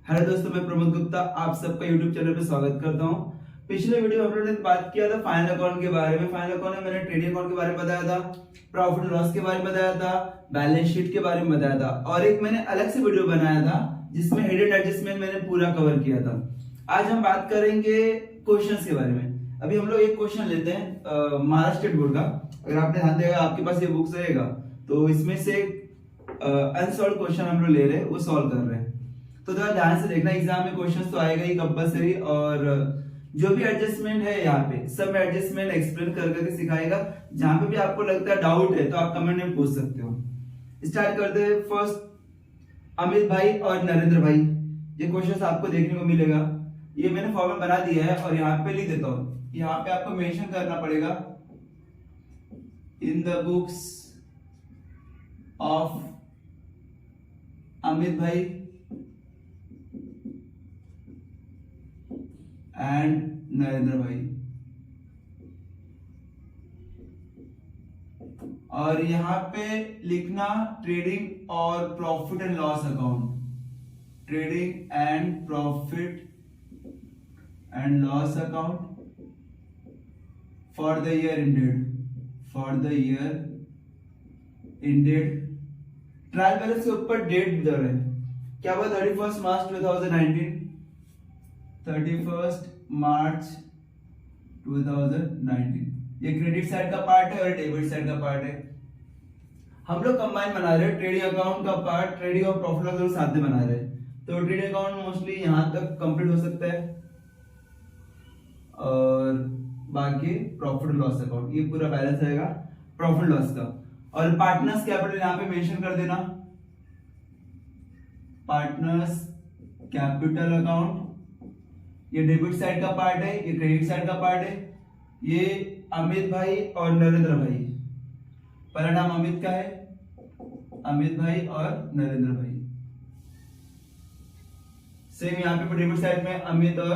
Hello दोस्तों, मैं प्रमोद गुप्ता आप सबका यूट्यूब चैनल पे स्वागत करता हूं। पिछले वीडियो में हम लोगों ने बात किया था फाइनल अकाउंट के बारे में। फाइनल अकाउंट में मैंने ट्रेडिंग अकाउंट के बारे में बताया था, प्रॉफिट लॉस के बारे में बताया था, बैलेंस शीट के बारे में बताया था और एक मैंने अलग से वीडियो बनाया था जिसमें हिडन एडजस्टमेंट मैंने पूरा कवर किया था। आज हम बात करेंगे क्वेश्चंस के बारे में। अभी हम लोग एक क्वेश्चन लेते हैं महाराष्ट्र स्टेट बोर्ड का। अगर आपने ध्यान दिया आपके पास ये बुक्स रहेगा तो इसमें से अनसॉल्व क्वेश्चन हम लोग ले रहे हैं, वो सॉल्व कर रहे हैं। तो थोड़ा ध्यान से देखना, एग्जाम में क्वेश्चंस तो आएगा ही कंपलसरी, और जो भी एडजस्टमेंट है यहाँ पे सब एडजस्टमेंट एक्सप्लेन कर करके सिखाएगा। जहां पे भी आपको लगता है डाउट है तो आप कमेंट में पूछ सकते हो। स्टार्ट करते हैं। फर्स्ट अमित भाई और नरेंद्र भाई, ये क्वेश्चंस आपको देखने को मिलेगा। ये मैंने फॉर्मूला बना दिया है और यहाँ पे लिख देता हूँ। यहाँ पे आपको मेंशन करना पड़ेगा in the books of Amit भाई एंड नरेंद्र भाई, और यहां पे लिखना ट्रेडिंग और profit and loss account, trading and profit and loss account for the year ended, for the year ended. Trial balance के ऊपर डेट दे रहे हैं, क्या हुआ 31 मार्च 2019, 31 मार्च 2019। ये क्रेडिट साइड का पार्ट है और डेबिट साइड का पार्ट है। हम लोग कंबाइन बना रहे हैं, ट्रेडिंग अकाउंट का पार्ट ट्रेडिंग और प्रॉफिट लॉस दोनों साथ में बना रहे हैं। तो ट्रेडिंग अकाउंट मोस्टली यहां तक कंप्लीट हो सकता है और बाकी प्रॉफिट लॉस अकाउंट ये पूरा बैलेंस रहेगा प्रॉफिट लॉस का। और पार्टनर्स कैपिटल यहां पे मेंशन कर देना, पार्टनर्स कैपिटल अकाउंट। ये डेबिट साइड का पार्ट है, ये क्रेडिट साइड का पार्ट है। ये अमित भाई और नरेंद्र भाई, पहला नाम अमित का है, अमित भाई और नरेंद्र भाई। सेम यहाँ पे डेबिट साइड में अमित और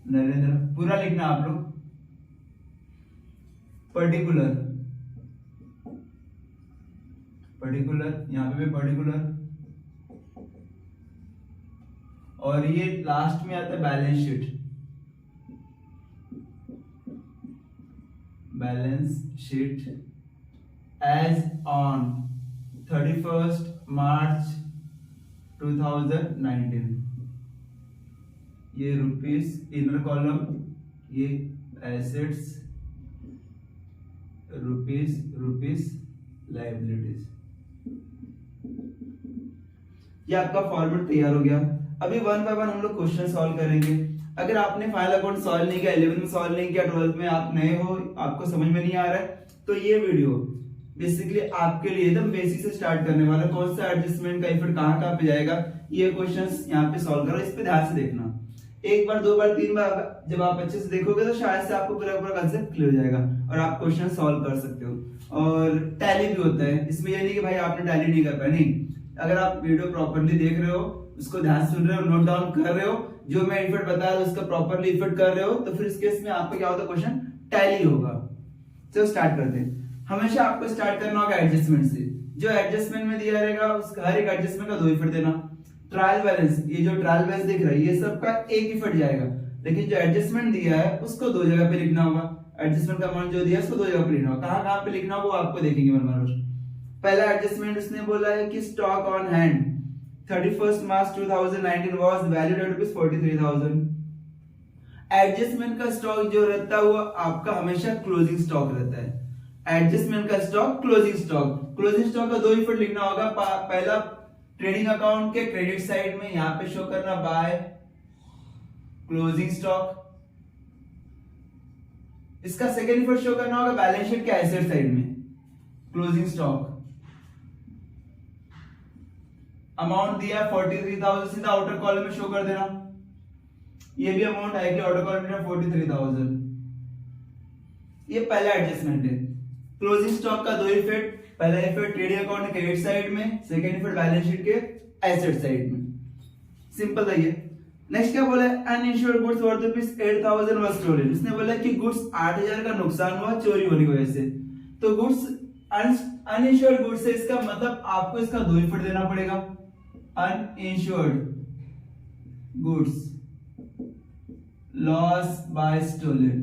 नरेंद्र, पूरा लिखना आप लोग। पर्टिकुलर, पर्टिकुलर यहाँ पे भी पर्टिकुलर, और ये लास्ट में आता है balance sheet, balance sheet as on 31 March 2019। ये रुपीस इनर कॉलम, ये एसेट्स, रुपीस लायबिलिटीज। ये आपका फॉर्मेट तैयार हो गया। अभी वन बाय वन हम लोग क्वेश्चन सॉल्व करेंगे। अगर आपने फाइनल अकाउंट सॉल्व नहीं किया, 11 में सॉल्व नहीं किया, 12 में आप नए हो, आपको समझ में नहीं आ रहा है, तो ये वीडियो बेसिकली आपके लिए एकदम बेसिक से स्टार्ट करने वाला। कौन सा एडजस्टमेंट का इफेक्ट कहां कहां पे जाएगा, ये क्वेश्चंस यहाँ पे सॉल्व करो। इस पे ध्यान से देखना, एक बार, दो बार, तीन बार जब आप अच्छे से देखोगे तो शायद से आपको पूरा पूरा कंसेप्ट क्लियर हो जाएगा और आप क्वेश्चन सॉल्व कर सकते हो। और टैली भी होता है इसमें, ये नहीं कि भाई आपने टैली नहीं कर पाया, नहीं। अगर आप वीडियो प्रॉपर्ली देख रहे हो, उसको ध्यान सुन रहे हो, नोट डाउन कर रहे हो, जो मैं इफेक्ट बता रहा हूं उसका प्रॉपर्ली इफेक्ट कर रहे हो, तो फिर इस केस में आपका क्या होता है, क्वेश्चन टैली होगा। चलो स्टार्ट करते हैं। हमेशा आपको स्टार्ट करना होगा एडजस्टमेंट से। जो एडजस्टमेंट में दिया रहेगा उसका हर एक एडजस्टमेंट का दो इफेक्ट देना। ट्रायल बैलेंस, ये जो ट्रायल बैलेंस दिख रहा है ये सबका एक इफेक्ट जाएगा, लेकिन जो एडजस्टमेंट दिया है उसको दो जगह पे लिखना होगा। एडजस्टमेंट का अमाउंट जो दिया है उसको दो जगह पे लिखना होगा। कहां पे लिखना होगा वो आपको देखेंगे मन। पहला एडजस्टमेंट उसने बोला है कि stock on hand 31 March 2019 was valued at ₹43,000। Adjustment का स्टॉक जो रहता है वो आपका हमेशा क्लोजिंग स्टॉक रहता है। एडजस्टमेंट का stock, closing stock. Closing stock का दो इफेक्ट लिखना होगा। पहला ट्रेडिंग अकाउंट के क्रेडिट साइड में यहां पे शो करना बाय क्लोजिंग स्टॉक। इसका सेकेंड इफेक्ट शो करना होगा बैलेंस शीट के एसेट साइड में, क्लोजिंग स्टॉक। अमाउंट दिया 43,000, सीधा आउटर कॉलम में शो कर देना। ये भी अमाउंट है कि आउटर कॉलम में 43,000। ये पहला एडजस्टमेंट है। क्लोजिंग स्टॉक का दो इफेक्ट, पहला इफेक्ट ट्रेडिंग अकाउंट के क्रेडिट साइड में, सेकंड इफेक्ट बैलेंस शीट के एसेट साइड में। सिंपल है ये। नेक्स्ट क्या बोला है, uninsured goods worth ₹8,000 was stolen. इसने बोला कि गुड्स 8,000 का नुकसान हुआ चोरी होने की वजह से। तो गुड्स अनइंश्योर्ड गुड्स से इसका मतलब आपको इसका दो इफेक्ट देना पड़ेगा। Uninsured goods loss by stolen.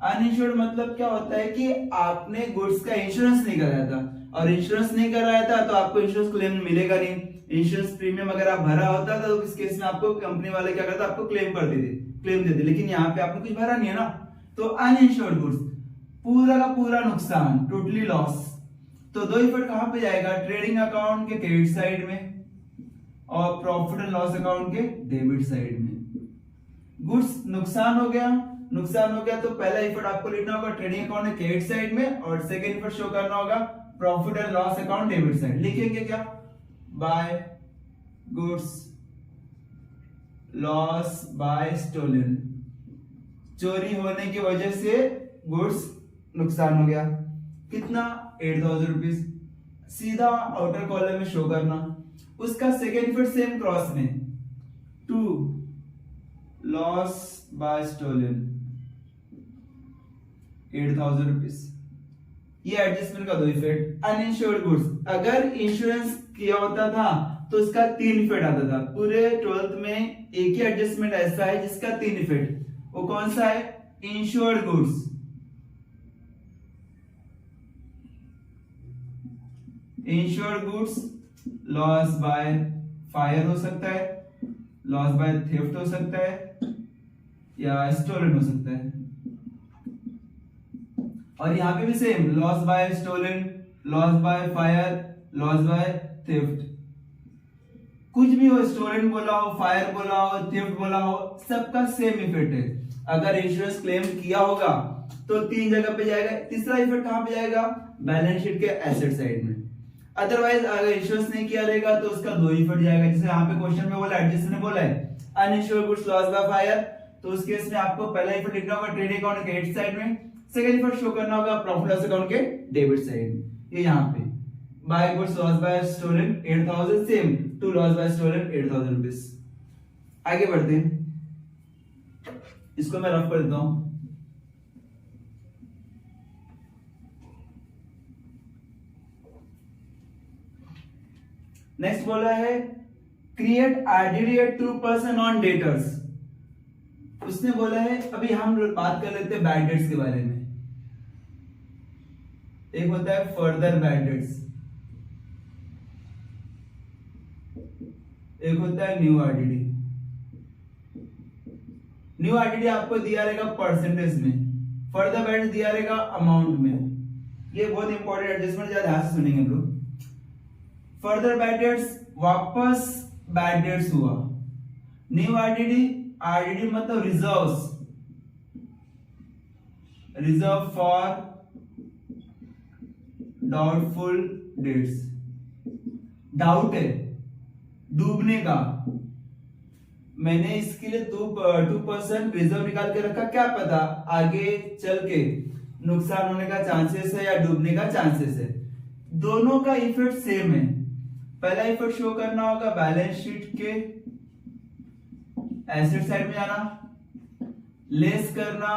Uninsured मतलब क्या होता है कि आपने गुड्स का इंश्योरेंस नहीं कराया था, और इंश्योरेंस नहीं कराया था तो आपको इंश्योरेंस क्लेम मिलेगा नहीं। इंश्योरेंस प्रीमियम अगर आप भरा होता था तो इस केस में आपको कंपनी वाले क्या करता, आपको क्लेम देते, लेकिन यहाँ पे आपने कुछ भरा नहीं है ना। तो अनइंश्योर्ड गुड्स पूरा का पूरा नुकसान, टोटली लॉस। तो दो इफेक्ट कहां पे जाएगा, ट्रेडिंग अकाउंट के क्रेडिट साइड में और प्रॉफिट एंड लॉस अकाउंट के डेबिट साइड में। गुड्स नुकसान हो गया तो पहला इफेक्ट आपको लिखना होगा ट्रेडिंग अकाउंट के क्रेडिट साइड में, और सेकंड इफेक्ट शो करना होगा profit and loss account debit side. लिखेंगे क्या, by goods loss by stolen, चोरी होने की वजह से गुड्स नुकसान हो गया, कितना 8000 रुपीज, सीधा आउटर कॉलम में शो करना। उसका सेकेंड इफेक्ट सेम क्रॉस में, to loss by stolen 8000 rupees. ये एडजस्टमेंट का दो इफेक्ट। अनइंश्योर्ड गुड्स अगर इंश्योरेंस किया होता था तो उसका 3 इफेक्ट आता था। पूरे 12th में एक ही एडजस्टमेंट ऐसा है जिसका 3 इफेक्ट, वो कौन सा है, insured goods. Insured goods loss by fire हो सकता है, लॉस बाय थेफ्ट हो सकता है, या स्टोलन हो सकता है। और यहां पे भी same, loss by stolen, loss by fire, loss by theft. कुछ भी हो, स्टोलन बोला हो, फायर बोला हो, थेफ्ट बोला हो, सबका सेम इफेक्ट है। अगर इंश्योरेंस क्लेम किया होगा तो 3 जगह पे जाएगा। तीसरा इफेक्ट कहां पे जाएगा, बैलेंस शीट के एसेट साइड में। अदरवाइज अगर इंश्योरेंस नहीं किया रहेगा तो उसका 2 इफेक्ट जाएगा। जैसे यहाँ पे क्वेश्चन में बोला, एडजस्ट ने बोला है uninsured goods loss by fire, तो उस केस में आपको पहला इफेक्ट लिखना होगा ट्रेडिंग अकाउंट के क्रेडिट साइड में, सेकंड इफेक्ट शो करना होगा प्रॉफिट लॉस अकाउंट के डेबिट साइड में। ये यहाँ पे by goods loss by stolen 8000, same to loss by stolen 8000 rupees. आगे बढ़ते हैं, इसको मैं रफ कर देता हूं। नेक्स्ट बोला है create RDD at 2% on debtors. उसने बोला है, अभी हम बात कर लेते हैं बैड डेट्स के बारे में। एक होता है फर्दर बैड डेट्स, एक होता है न्यू आरडीडी। न्यू आरडीडी आपको दिया रहेगा परसेंटेज में, फर्दर बैड डेट्स दिया रहेगा अमाउंट में। ये बहुत इंपॉर्टेंट एडजस्टमेंट, ज्यादा ध्यान से सुनेंगे हम लोग। फर्दर बैड डेट्स वापस बैड डेट्स हुआ। न्यू आरडीडी, आरडीडी मतलब reserves, reserve for doubtful debts. Doubt है, डूबने का, मैंने इसके लिए 2% रिजर्व निकाल के रखा, क्या पता आगे चल के नुकसान होने का चांसेस है या डूबने का चांसेस है। दोनों का इफेक्ट सेम है। पहला इफेक्ट शो करना होगा बैलेंस शीट के एसेट साइड में जाना, लेस करना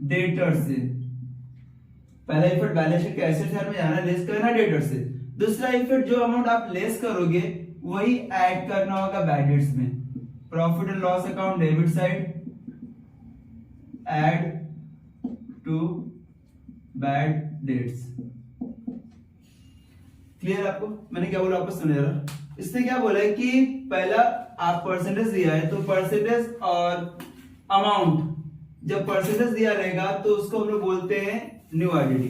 डेटर से। पहला इफेक्ट बैलेंस शीट के एसेट साइड में जाना, लेस करना डेटर से। दूसरा इफेक्ट जो अमाउंट आप लेस करोगे वही ऐड करना होगा बैड डेट्स में। Profit and loss account debit side, add to bad debts. Clear आपको मैंने क्या बोला, आपको सुने जरा। इसने क्या बोला है कि पहला आप परसेंटेज दिया है तो परसेंटेज और अमाउंट, जब परसेंटेज दिया रहेगा तो उसको हम लोग बोलते हैं न्यू आरडीडी।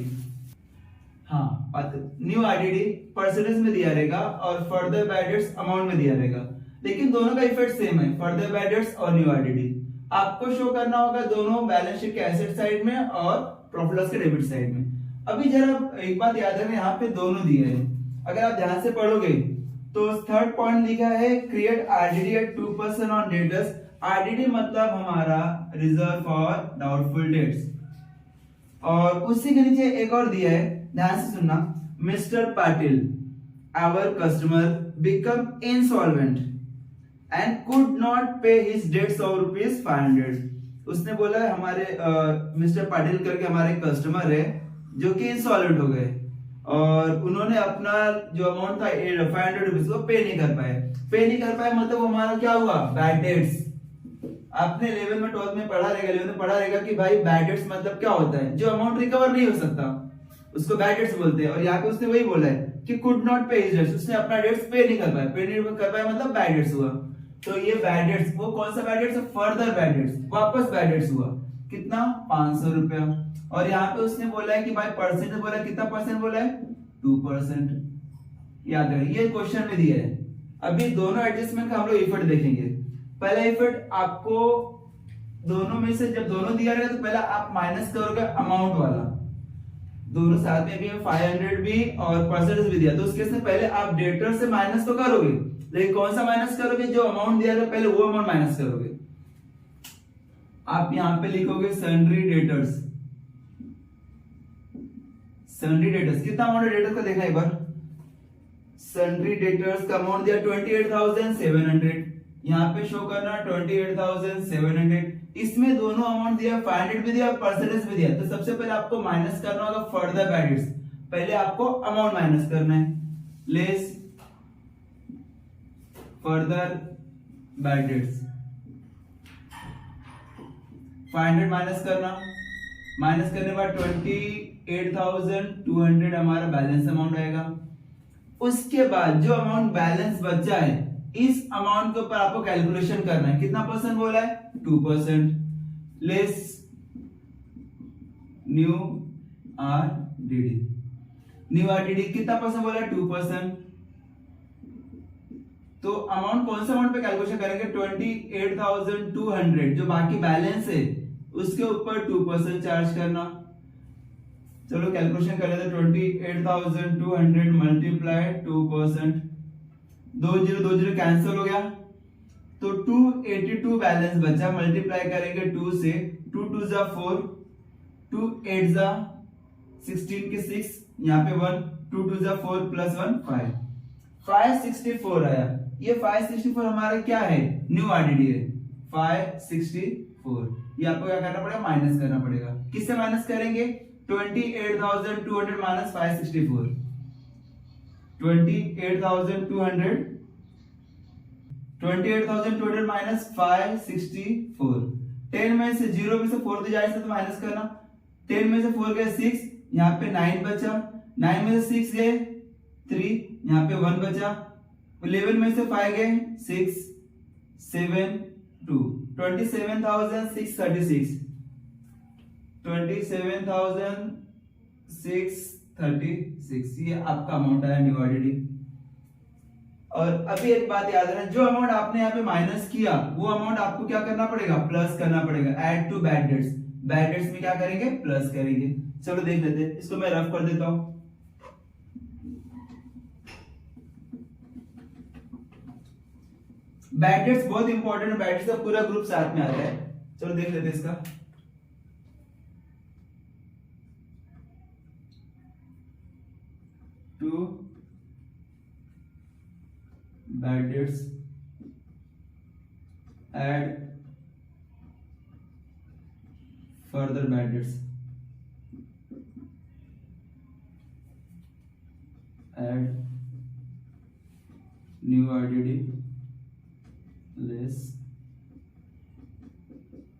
हाँ, न्यू आरडीडी परसेंटेज में दिया रहेगा और फर्दर बैड डेट्स अमाउंट में दिया रहेगा, लेकिन दोनों का इफेक्ट सेम है, फर्दर बैड डेट्स और न्यू आरडीडी। आपको शो करना होगा दोनों बैलेंस शीट के एसेट साइड में और प्रॉफिट लॉस के डेबिट साइड में। अभी जरा एक बात याद रखना, यहाँ पे दोनों दिए हैं, अगर आप ध्यान से पढ़ोगे तो थर्ड पॉइंट लिखा है create RDD at 2% on debtors. RDD मतलब हमारा रिजर्व फॉर डाउटफुल डेट्स, और उसी के नीचे एक और दिया है, ध्यान से सुनना। Mr Patil our customer become insolvent and could not pay his debts of ₹500। उसने बोला है हमारे मिस्टर पाटिल करके हमारे कस्टमर है जो कि इंसॉल्वेंट हो गए, और उन्होंने अपना जो अमाउंट था 500 रुपीज को पे नहीं कर पाए मतलब हमारा क्या हुआ, बैड डेट्स। आपने 11 में 12 में पढ़ा रहेगा, 11 में पढ़ा रहेगा कि भाई बैड डेट्स मतलब क्या होता है, जो अमाउंट रिकवर नहीं हो सकता उसको बैड डेट्स बोलते हैं। और यहाँ पे उसने वही बोला है कि could not pay his dates, उसने अपना डेट्स पे नहीं कर पाया मतलब बैड डेट्स हुआ। तो ये बैड डेट्स, वो कौन सा bad debts, further bad dates, वापस बैड डेट्स हुआ कितना, 500 रुपया। और यहाँ पे उसने बोला है कि भाई परसेंट बोला है, कितना परसेंट बोला है, 2%। याद रखें ये क्वेश्चन में दिया है। अभी दोनों एडजस्टमेंट का हम लोग इफेक्ट देखेंगे। पहला इफेक्ट आपको दोनों में से जब दोनों दिया रहेगा तो पहला आप माइनस करोगे अमाउंट वाला, दोनों साथ में भी 500 भी और परसेंटेज भी दिया, तो उस केस में पहले आप डेटर से माइनस तो करोगे, लेकिन कौन सा माइनस करोगे, जो अमाउंट दिया था पहले वो अमाउंट माइनस करोगे। आप यहां पे लिखोगे सन्ड्री डेटर्स। सन्ड्री डेटर्स कितना अमाउंट है डेटर्स का देखना एक बार। सन्ड्री डेटर्स का अमाउंट दिया 28,700, यहाँ पे शो करना 28,700। इसमें दोनों अमाउंट दिया, 500 भी दिया और परसेंटेज भी दिया। तो सबसे पहले आपको माइनस करना होगा फर्दर बैड डेट्स, पहले आपको अमाउंट माइनस करना है, less further bad dates. 500 minus करना, माइनस करने के बाद 28,200 हमारा बैलेंस अमाउंट आएगा। उसके बाद जो अमाउंट बैलेंस बचा है इस अमाउंट के ऊपर आपको कैलकुलेशन करना है, कितना परसेंट बोला है, 2%, less new RDD. New RDD कितना परसेंट बोला है, 2%। तो अमाउंट कौन सा अमाउंट पे कैलकुलेशन करेंगे, 28,200 जो बाकी बैलेंस है उसके ऊपर 2% चार्ज करना। चलो कैलकुलेशन कर लेते हैं, 28,200 मल्टीप्लाई 2%, 2 0 कैंसिल हो गया तो 282 बैलेंस बचा, मल्टीप्लाई करेंगे 2 से, 2 2 जा 4, 2 8 जा 16 के 6, यहाँ पे 1, 2 2 जा 4 प्लस 1 5, 564 आया। ये 564 हमारा क्या है, न्यू आरडीडी है 564। ये आपको क्या करना पड़ेगा, माइनस करना पड़ेगा। किससे माइनस करेंगे, 28,200 माइनस 564, 28,200 माइनस 564। 10 में से 0 में से 4 तो जाए तो माइनस करना, 10 में से 4 गए 6, यहाँ पे 9 बचा, 9 में से 6 गए 3, यहाँ पे 1 बचा, 11 में से 5 गए 6 7 2, 27,636, 27,636 ये आपका अमाउंट आया न्यू आरडीडी। और अभी एक बात याद रखना, जो अमाउंट आपने यहाँ पे माइनस किया वो अमाउंट आपको क्या करना पड़ेगा, प्लस करना पड़ेगा, add to bad debts. Bad debts में क्या करेंगे, प्लस करेंगे। चलो देख लेते हैं, इसको मैं रफ कर देता हूं। बैड डेट्स बहुत इंपॉर्टेंट है, बैड डेट्स का पूरा ग्रुप साथ में आता है। चलो देख लेते हैं इसका। To bad debts add further bad debts, add new RDD less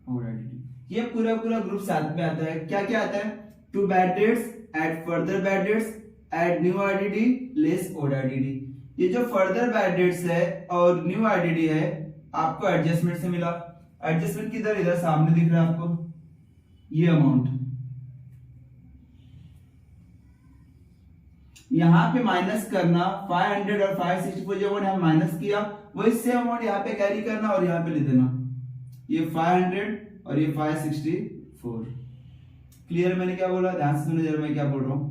old RDD. ये पूरा ग्रुप साथ में आता है। क्या क्या आता है, to bad debts add further bad debts add new RDD less old RDD. ये जो फर्दर बैड डेट्स है और न्यू आरडीडी है आपको एडजस्टमेंट से मिला। एडजस्टमेंट किधर, इधर सामने दिख रहा है आपको, ये अमाउंट यहां पे माइनस करना, 500 और 564 जो अमाउंट माइनस किया वही सेम अमाउंट यहाँ पे कैरी करना और यहाँ पे ले देना, ये 500 और ये 564। क्लियर मैंने क्या बोला, ध्यान से सुनो जरा मैं क्या बोल रहा हूं।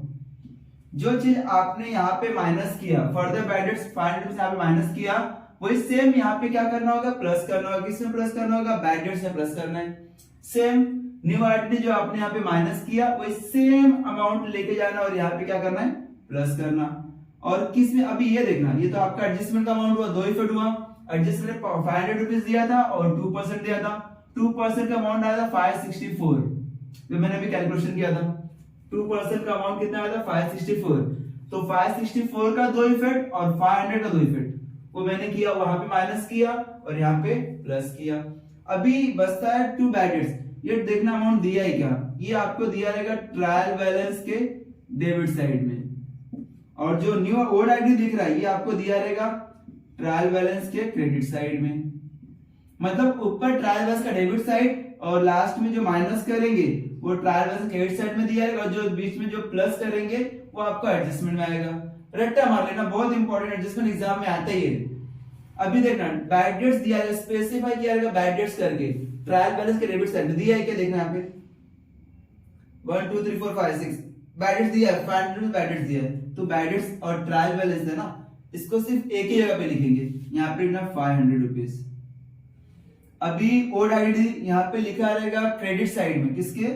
जो चीज आपने यहाँ पे माइनस किया, फर्दर बैड डेट्स 500 से आपने माइनस किया, वही सेम यहाँ पे क्या करना होगा, प्लस करना होगा। किसमें प्लस करना होगा, बैड डेट्स में प्लस करना है। सेम न्यू आरडीडी जो आपने यहाँ पे माइनस किया वही सेम अमाउंट लेके जाना और यहाँ पे क्या करना है, प्लस करना। और किसमें, अभी ये देखना, ये तो आपका एडजस्टमेंट का अमाउंट हुआ, दो इफेक्ट हुआ। एडजस्टमेंट 500 रुपीज दिया था और 2% दिया था, 2% का अमाउंट आया था 564, जो मैंने अभी कैलकुलेशन किया था। 2% का अमाउंट कितना आया था, 564। तो 564 का दो इफेक्ट और 500 का दो इफेक्ट वो मैंने किया, वहां पे माइनस किया और यहाँ पे प्लस किया। अभी बचता है टू बैड डेट्स। ये देखना अमाउंट दिया है क्या, ये आपको दिया रहेगा ट्रायल बैलेंस के डेबिट साइड में, और जो न्यू ओड आईडी दिख रहा है ये आपको दिया रहेगा ट्रायल बैलेंस के क्रेडिट साइड में। मतलब ऊपर ट्रायल बैलेंस का डेबिट साइड और लास्ट में जो माइनस करेंगे वो ट्रायल बैलेंस क्रेडिट साइड में दिया रहेगा, और जो बीच में जो प्लस करेंगे वो आपको एडजस्टमेंट में आएगा। रट्टा मार लेना, बहुत इंपॉर्टेंट, एडजस्टमेंट एग्जाम में आता ही है। अभी देखना बैड डेट्स दिया है, स्पेसिफाई किया रहेगा बैड डेट्स करके, ट्रायल बैलेंस के डेबिट साइड में दिया है क्या, देखना यहाँ पे 1 2 3 4 5 6 बैड डेट्स दिया है, 500 में बैड डेट्स दिया है, तो बैड डेट्स और ट्रायल बैलेंस है ना, इसको सिर्फ एक ही जगह पे लिखेंगे, यहाँ पे लिखना 500 रुपीज। अभी ओड आईडी यहाँ पे लिखा रहेगा क्रेडिट साइड में, किसके,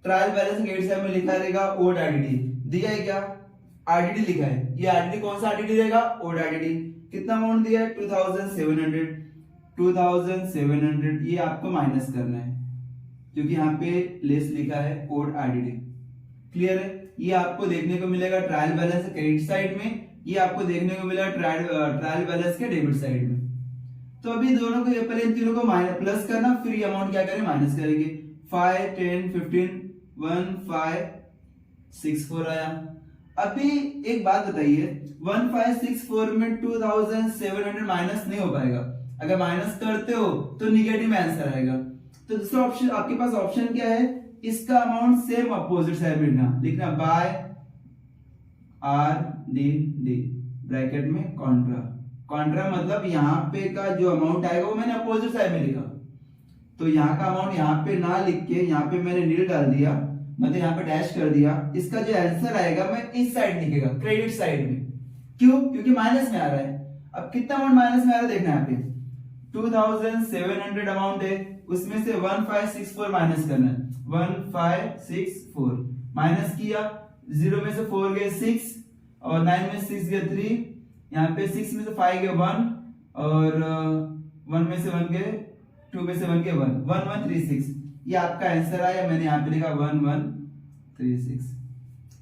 ट्रायल बैलेंस क्रेडिट साइड में लिखा रहेगा ओड आईडी, दिया है क्या, आरडीडी लिखा है, ये आरडीडी कौन सा आरडीडी रहेगा, ओड आरडीडी। कितना अमाउंट दिया है 2700, ये आपको माइनस करना है क्योंकि यहाँ पे लेस लिखा है ओड आरडीडी। क्लियर है, ये आपको देखने को मिलेगा ट्रायल बैलेंस क्रेडिट साइड में, ये आपको देखने को मिलेगा ट्रायल बैलेंस के डेबिट साइड में। तो अभी दोनों को पहले इन तीनों को माइनस प्लस करना, फिर ये अमाउंट क्या करें माइनस करेंगे। 5 10 15 1 5 6 4 आया। अभी एक बात बताइए, 1564 में 2700 माइनस नहीं हो पाएगा, अगर माइनस करते हो तो निगेटिव में आंसर आएगा। तो दूसरा ऑप्शन आपके पास ऑप्शन क्या है, इसका अमाउंट सेम अपोजिट साइड में लिखना by R D D bracket में कॉन्ट्रा। कॉन्ट्रा मतलब यहाँ पे का जो अमाउंट आएगा वो मैंने अपोजिट साइड में लिखा, तो यहाँ का अमाउंट यहाँ पे ना लिख के यहाँ पे मैंने नील डाल दिया, मतलब यहाँ पे डैश कर दिया। इसका जो आंसर आएगा मैं इस साइड लिखेगा, क्रेडिट साइड में। क्यों, क्योंकि माइनस में आ रहा है। अब कितना अमाउंट माइनस में आ रहा है देखना, यहाँ पे 2700 अमाउंट है, उसमें से 1564 माइनस करना है। 1564 माइनस किया, 0 में से 4 गए 6 और 9 में 6 गए 3, यहाँ पे 6 में से 5 गए 1 और 1 में से 1 गए 2 में से 1 गए 1, 1136 ये आपका आंसर आया। मैंने यहाँ पे लिखा 1136।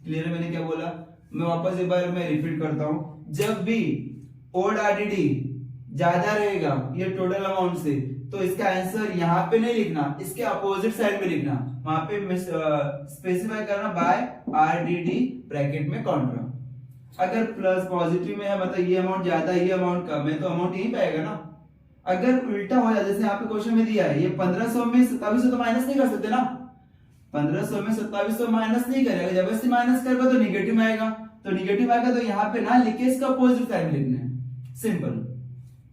क्लियर है मैंने क्या बोला, मैं वापस एक बार मैं रिपीट करता हूं, जब भी ओड आरडीडी ज्यादा रहेगा ये टोटल अमाउंट से, तो इसका आंसर यहाँ पे नहीं लिखना, इसके अपोजिट साइड में लिखना, वहां पे स्पेसिफाई करना बाय आरडीडी ब्रैकेट में कॉन्ट्रा। अगर प्लस पॉजिटिव में है मतलब ये अमाउंट ज्यादा ये अमाउंट कम है, तो अमाउंट यही पाएगा ना। अगर उल्टा हो जाए, जैसे यहाँ पे क्वेश्चन में दिया है ये 1500 में 2700 तो माइनस नहीं कर सकते ना, 1500 में 2700 माइनस नहीं करेगा, जबरदस्ती माइनस करेगा तो निगेटिव आएगा, तो निगेटिव आएगा तो यहाँ पे ना लिखे इसका अपोजिट साइड में लिखना है, सिंपल।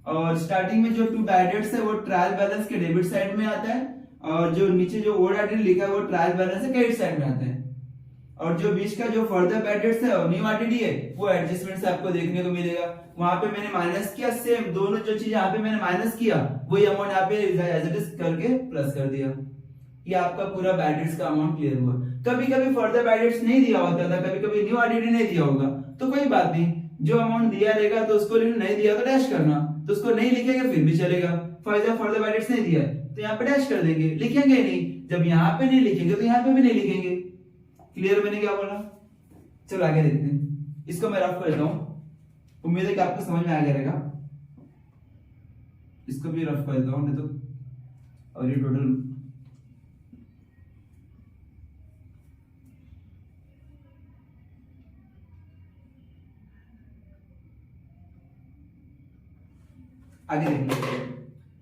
और स्टार्टिंग में जो टू बैड डेट्स है वो ट्रायल बैलेंस के डेबिट साइड में आता है, और जो नीचे जो ओड आरडीडी लिखा है वो ट्रायल बैलेंस के क्रेडिट साइड में आता है, और जो बीच का जो फर्दर बैड डेट्स है और न्यू आरडीडी है वो एडजस्टमेंट से आपको देखने को मिलेगा। वहां पे मैंने माइनस किया, सेम दोनों जो चीज यहाँ पे मैंने माइनस किया वही अमाउंट यहाँ पे एज इट इज करके प्लस कर दिया। ये आपका पूरा बैड डेट्स का अमाउंट क्लियर हुआ। कभी कभी फर्दर बैड डेट्स नहीं दिया होता था, कभी कभी न्यू आरडीडी नहीं दिया होगा, तो कोई बात नहीं, जो अमाउंट दिया रहेगा तो उसको नहीं दिया तो डैश करना, तो उसको नहीं लिखेंगे फिर भी चलेगा। फर्दर बैड डेट्स नहीं दिया तो यहाँ पे डैश कर देंगे, लिखेंगे नहीं, जब यहाँ पे नहीं लिखेंगे तो यहाँ पे भी नहीं लिखेंगे। क्लियर मैंने क्या बोला, चलो आगे देखते हैं। इसको मैं रफ करता हूं, उम्मीद है कि आपको समझ में आ गया रहेगा। इसको भी रफ कर देता हूं, नहीं तो और ये टोटल आगे देखिए।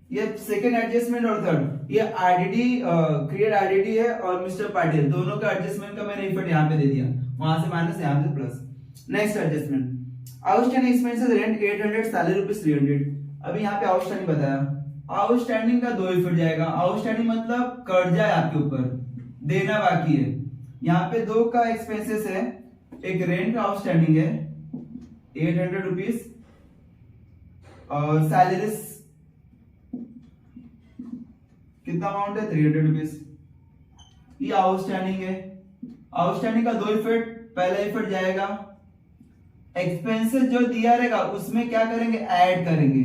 ये सेकंड एडजस्टमेंट और थर्ड, ये आरडीडी क्रिएट आरडीडी है और मिस्टर पाटिल दोनों का एडजस्टमेंट का मैंने इफेक्ट यहाँ पे दे दिया, वहां से माइनस यहाँ से plus. Next adjustment, outstanding expenses rent 800, salary rupees 300। अभी यहाँ पे आउटस्टैंडिंग बताया, आउटस्टैंडिंग का दो इफेक्ट जाएगा। आउटस्टैंडिंग मतलब कर्जा है आपके ऊपर, देना बाकी है। यहाँ पे दो का एक्सपेंसेस है, एक रेंट का आउटस्टैंडिंग है 800 रुपीज और सैलरीज कितना अमाउंट है 300 रुपीज। ये आउटस्टैंडिंग है। आउटस्टैंडिंग का दो इफेक्ट, पहला इफेक्ट जाएगा एक्सपेंसेस जो दिया रहेगा उसमें क्या करेंगे ऐड करेंगे।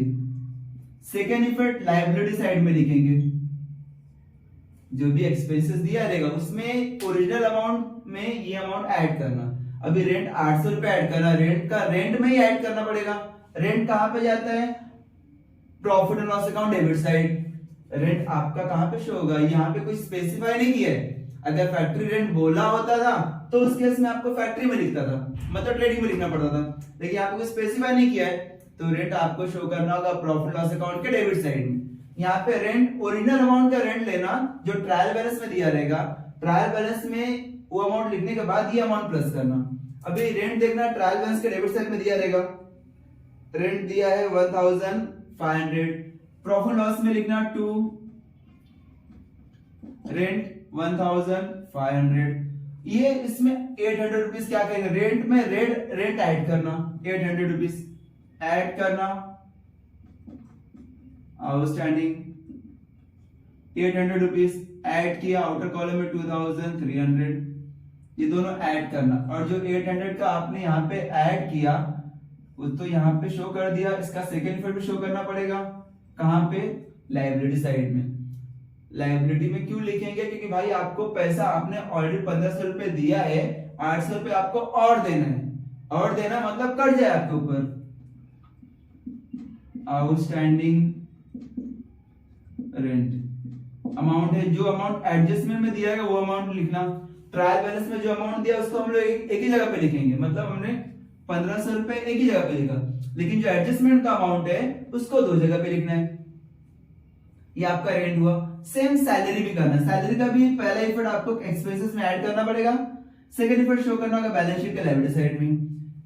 सेकेंड इफेक्ट लायबिलिटी साइड में लिखेंगे, जो भी एक्सपेंसेस दिया रहेगा उसमें ओरिजिनल अमाउंट में ये अमाउंट ऐड करना। अभी रेंट 800 रुपए ऐड करना, रेंट में ही ऐड करना पड़ेगा। रेंट कहां पे जाता है? Profit and loss account debit side. Rent आपका कहां पे शो होगा? यहाँ पे कुछ स्पेसिफाई नहीं किया है। अगर फैक्ट्री रेंट बोला होता था तो उस केस में आपको फैक्ट्री में लिखता था, मतलब ट्रेडिंग में लिखना पड़ता था, लेकिन यहाँ पे कुछ स्पेसिफाई नहीं किया है तो रेंट आपको शो करना होगा प्रॉफिट लॉस अकाउंट के डेबिट साइड में। यहाँ पे रेंट, ओरिजिनल अमाउंट का रेंट लेना जो ट्रायल बैलेंस में दिया रहेगा, ट्रायल बैलेंस में वो अमाउंट लिखने के बाद ये अमाउंट प्लस करना। अभी रेंट देखना, ट्रायल बैलेंस के डेबिट साइड में दिया रहेगा, रेंट दिया है 1500, प्रॉफिट लॉस में लिखना 2, रेंट 1500, ये इसमें 800 रुपीज क्या करेंगे? रेंट में रेंट ऐड करना, 800 रुपीज ऐड करना, आउटस्टैंडिंग 800 रुपीज ऐड किया, आउटर कॉलम में 2300, ये दोनों ऐड करना, और जो 800 का आपने यहाँ पे ऐड किया वो तो यहाँ पे शो कर दिया, इसका सेकेंड इफेक्ट भी शो करना पड़ेगा। कहां पे? लायबिलिटी साइड में। लायबिलिटी में क्यों लिखेंगे? क्योंकि भाई आपको पैसा आपने ऑलरेडी 1500 रुपए दिया है, 800 रुपए आपको और देना है, और देना मतलब कट जाए आपके ऊपर। आउटस्टैंडिंग रेंट अमाउंट है, जो अमाउंट एडजस्टमेंट में दिया है वो अमाउंट लिखना। ट्रायल बैलेंस में जो अमाउंट दिया उसको हम लोग एक ही जगह पे लिखेंगे, मतलब हमने 1500 रुपए एक ही जगह पे लिखा, लेकिन जो एडजस्टमेंट का अमाउंट है उसको दो जगह पे लिखना है। ये आपका रेंट हुआ। सेम सैलरी भी करना, सैलरी का भी पहला इफेक्ट आपको एक्सपेंसेस में ऐड करना पड़ेगा, सेकंड इफेक्ट शो करना होगा बैलेंस शीट के लायबिलिटी साइड में।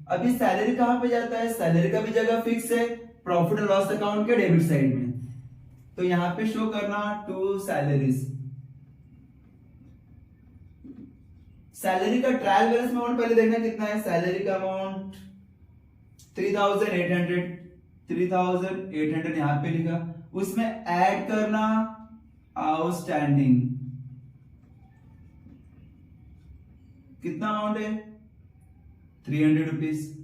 अभी सैलरी कहां पे जाता है? सैलरी का भी जगह फिक्स है, प्रॉफिट एंड लॉस अकाउंट के डेबिट साइड में, तो यहां पे शो करना 2 सैलरीज। सैलरी का ट्रायल बैलेंस में अमाउंट पहले देखना कितना है। सैलरी का अमाउंट 3800 यहां पे लिखा, उसमें ऐड करना आउटस्टैंडिंग, कितना अमाउंट है? 300 रुपीज।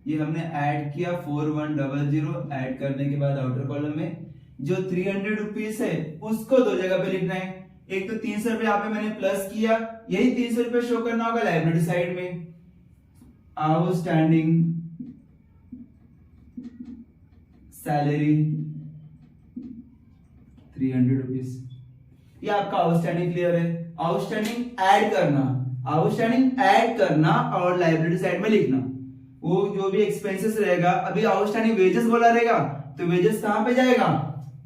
ये हमने ऐड किया 4100, ऐड करने के बाद आउटर कॉलम में जो 300 रुपीज है उसको दो जगह पे लिखना है। एक तो 300 रुपए यहाँ पे मैंने प्लस किया, यही 300 रुपए शो करना होगा लायबिलिटी साइड में। आउटस्टैंडिंग सैलरी 300 रुपीज, ये आपका आउटस्टैंडिंग क्लियर है। आउटस्टैंडिंग ऐड करना और लायबिलिटी साइड में लिखना, वो जो भी एक्सपेंसेस रहेगा। अभी आउटस्टैंडिंग वेजेस बोला रहेगा तो वेजेस कहां पे जाएगा?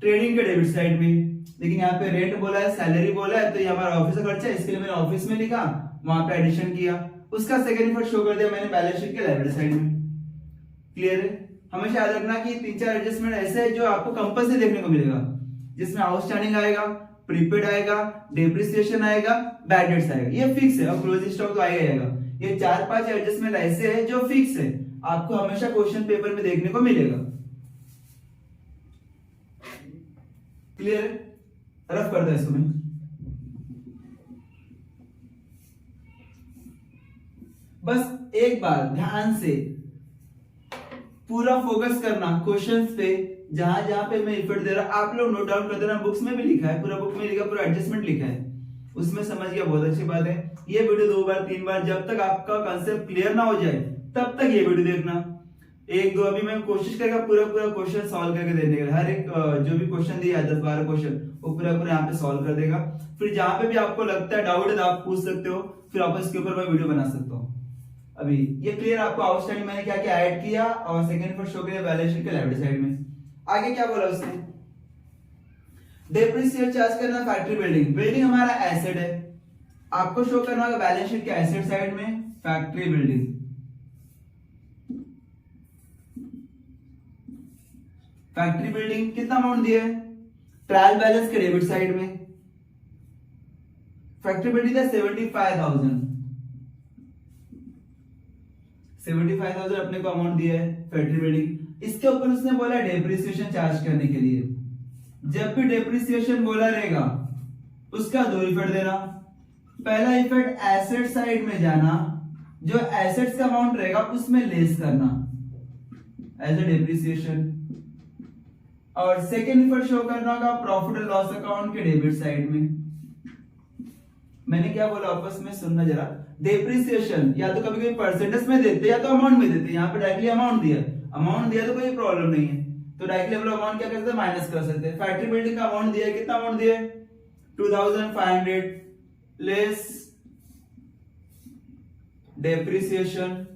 ट्रेडिंग के डेबिट साइड में। लेकिन यहाँ पे रेंट बोला है, सैलरी बोला है, तो ये हमारा ऑफिस का खर्चा है, इसके लिए मैंने ऑफिस में लिखा, वहां पे एडिशन किया, उसका सेकंड इफेक्ट शो कर दिया मैंने बैलेंस शीट के लायबिलिटी साइड में। क्लियर है? हमेशा याद रखना कि 3-4 एडजस्टमेंट ऐसे है जो आपको कंपल्सरी देखने को मिलेगा, जिसमें आउटस्टैंडिंग आएगा, प्रीपेड आएगा, डेप्रिसिएशन आएगा, बैड डेट्स आएगा, ये फिक्स है, और क्लोजिंग स्टॉक तो आएगा। ये 4-5 एडजस्टमेंट ऐसे है जो फिक्स है, आपको हमेशा क्वेश्चन पेपर में देखने को मिलेगा। क्लियर है? रफ करता है इसको मैं। बस एक बार ध्यान से पूरा फोकस करना क्वेश्चंस पे, जहां जहां पे मैं इफेक्ट दे रहा आप लोग नोट डाउन कर देना। बुक्स में भी लिखा है, पूरा बुक में लिखा, पूरा एडजस्टमेंट लिखा है, उसमें समझ गया, बहुत अच्छी बात है। ये वीडियो 2 बार 3 बार, जब तक आपका कंसेप्ट क्लियर ना हो जाए तब तक ये वीडियो देखना। 1-2 अभी मैं कोशिश करेगा पूरा क्वेश्चन सॉल्व करके देने का, हर एक जो भी क्वेश्चन दिया 10-12 क्वेश्चन वो पूरा यहाँ पे सॉल्व कर देगा। फिर जहां पे भी आपको लगता है डाउट है तो आप पूछ सकते हो, फिर आप इसके ऊपर मैं वीडियो बना सकता हूँ। अभी ये क्लियर आपको? आउटस्टैंडिंग मैंने क्या क्या ऐड किया और सेकंड पर शो किया बैलेंस शीट के लायबिलिटी साइड में। आगे क्या बोला उसने? डेप्रिसिएट चार्ज करना फैक्ट्री बिल्डिंग हमारा एसेट है, आपको शो करना होगा बैलेंस शीट के एसेट साइड में फैक्ट्री बिल्डिंग। फैक्ट्री बिल्डिंग कितना अमाउंट दिया है? ट्रायल बैलेंस के डेबिट साइड में फैक्ट्री बिल्डिंग का 75,000 अपने को अमाउंट दिया है फैक्ट्री बिल्डिंग। इसके ऊपर उसने बोला डेप्रिसिएशन चार्ज करने के लिए। जब भी डेप्रिसिएशन बोला रहेगा उसका 2 इफेक्ट देना। पहला इफेक्ट एसेट साइड में जाना, जो एसेट्स का अमाउंट रहेगा उसमें लेस करना एज ए डेप्रिसिएशन, और सेकेंड इफेक्ट शो करना होगा प्रॉफिट एंड लॉस अकाउंट के डेबिट साइड में। मैंने क्या बोला आपस में सुनना जरा। डेप्रिसिएशन या तो कभी कभी परसेंटेज में देते या तो अमाउंट में देते, यहाँ पे डायरेक्टली अमाउंट दिया तो कोई प्रॉब्लम नहीं है, तो डायरेक्टली हम लोग अमाउंट क्या कर सकते हैं, माइनस कर सकते हैं। फैक्ट्री बिल्डिंग का अमाउंट दिया है, कितना अमाउंट दिया है 2500 लेस डेप्रिसिएशन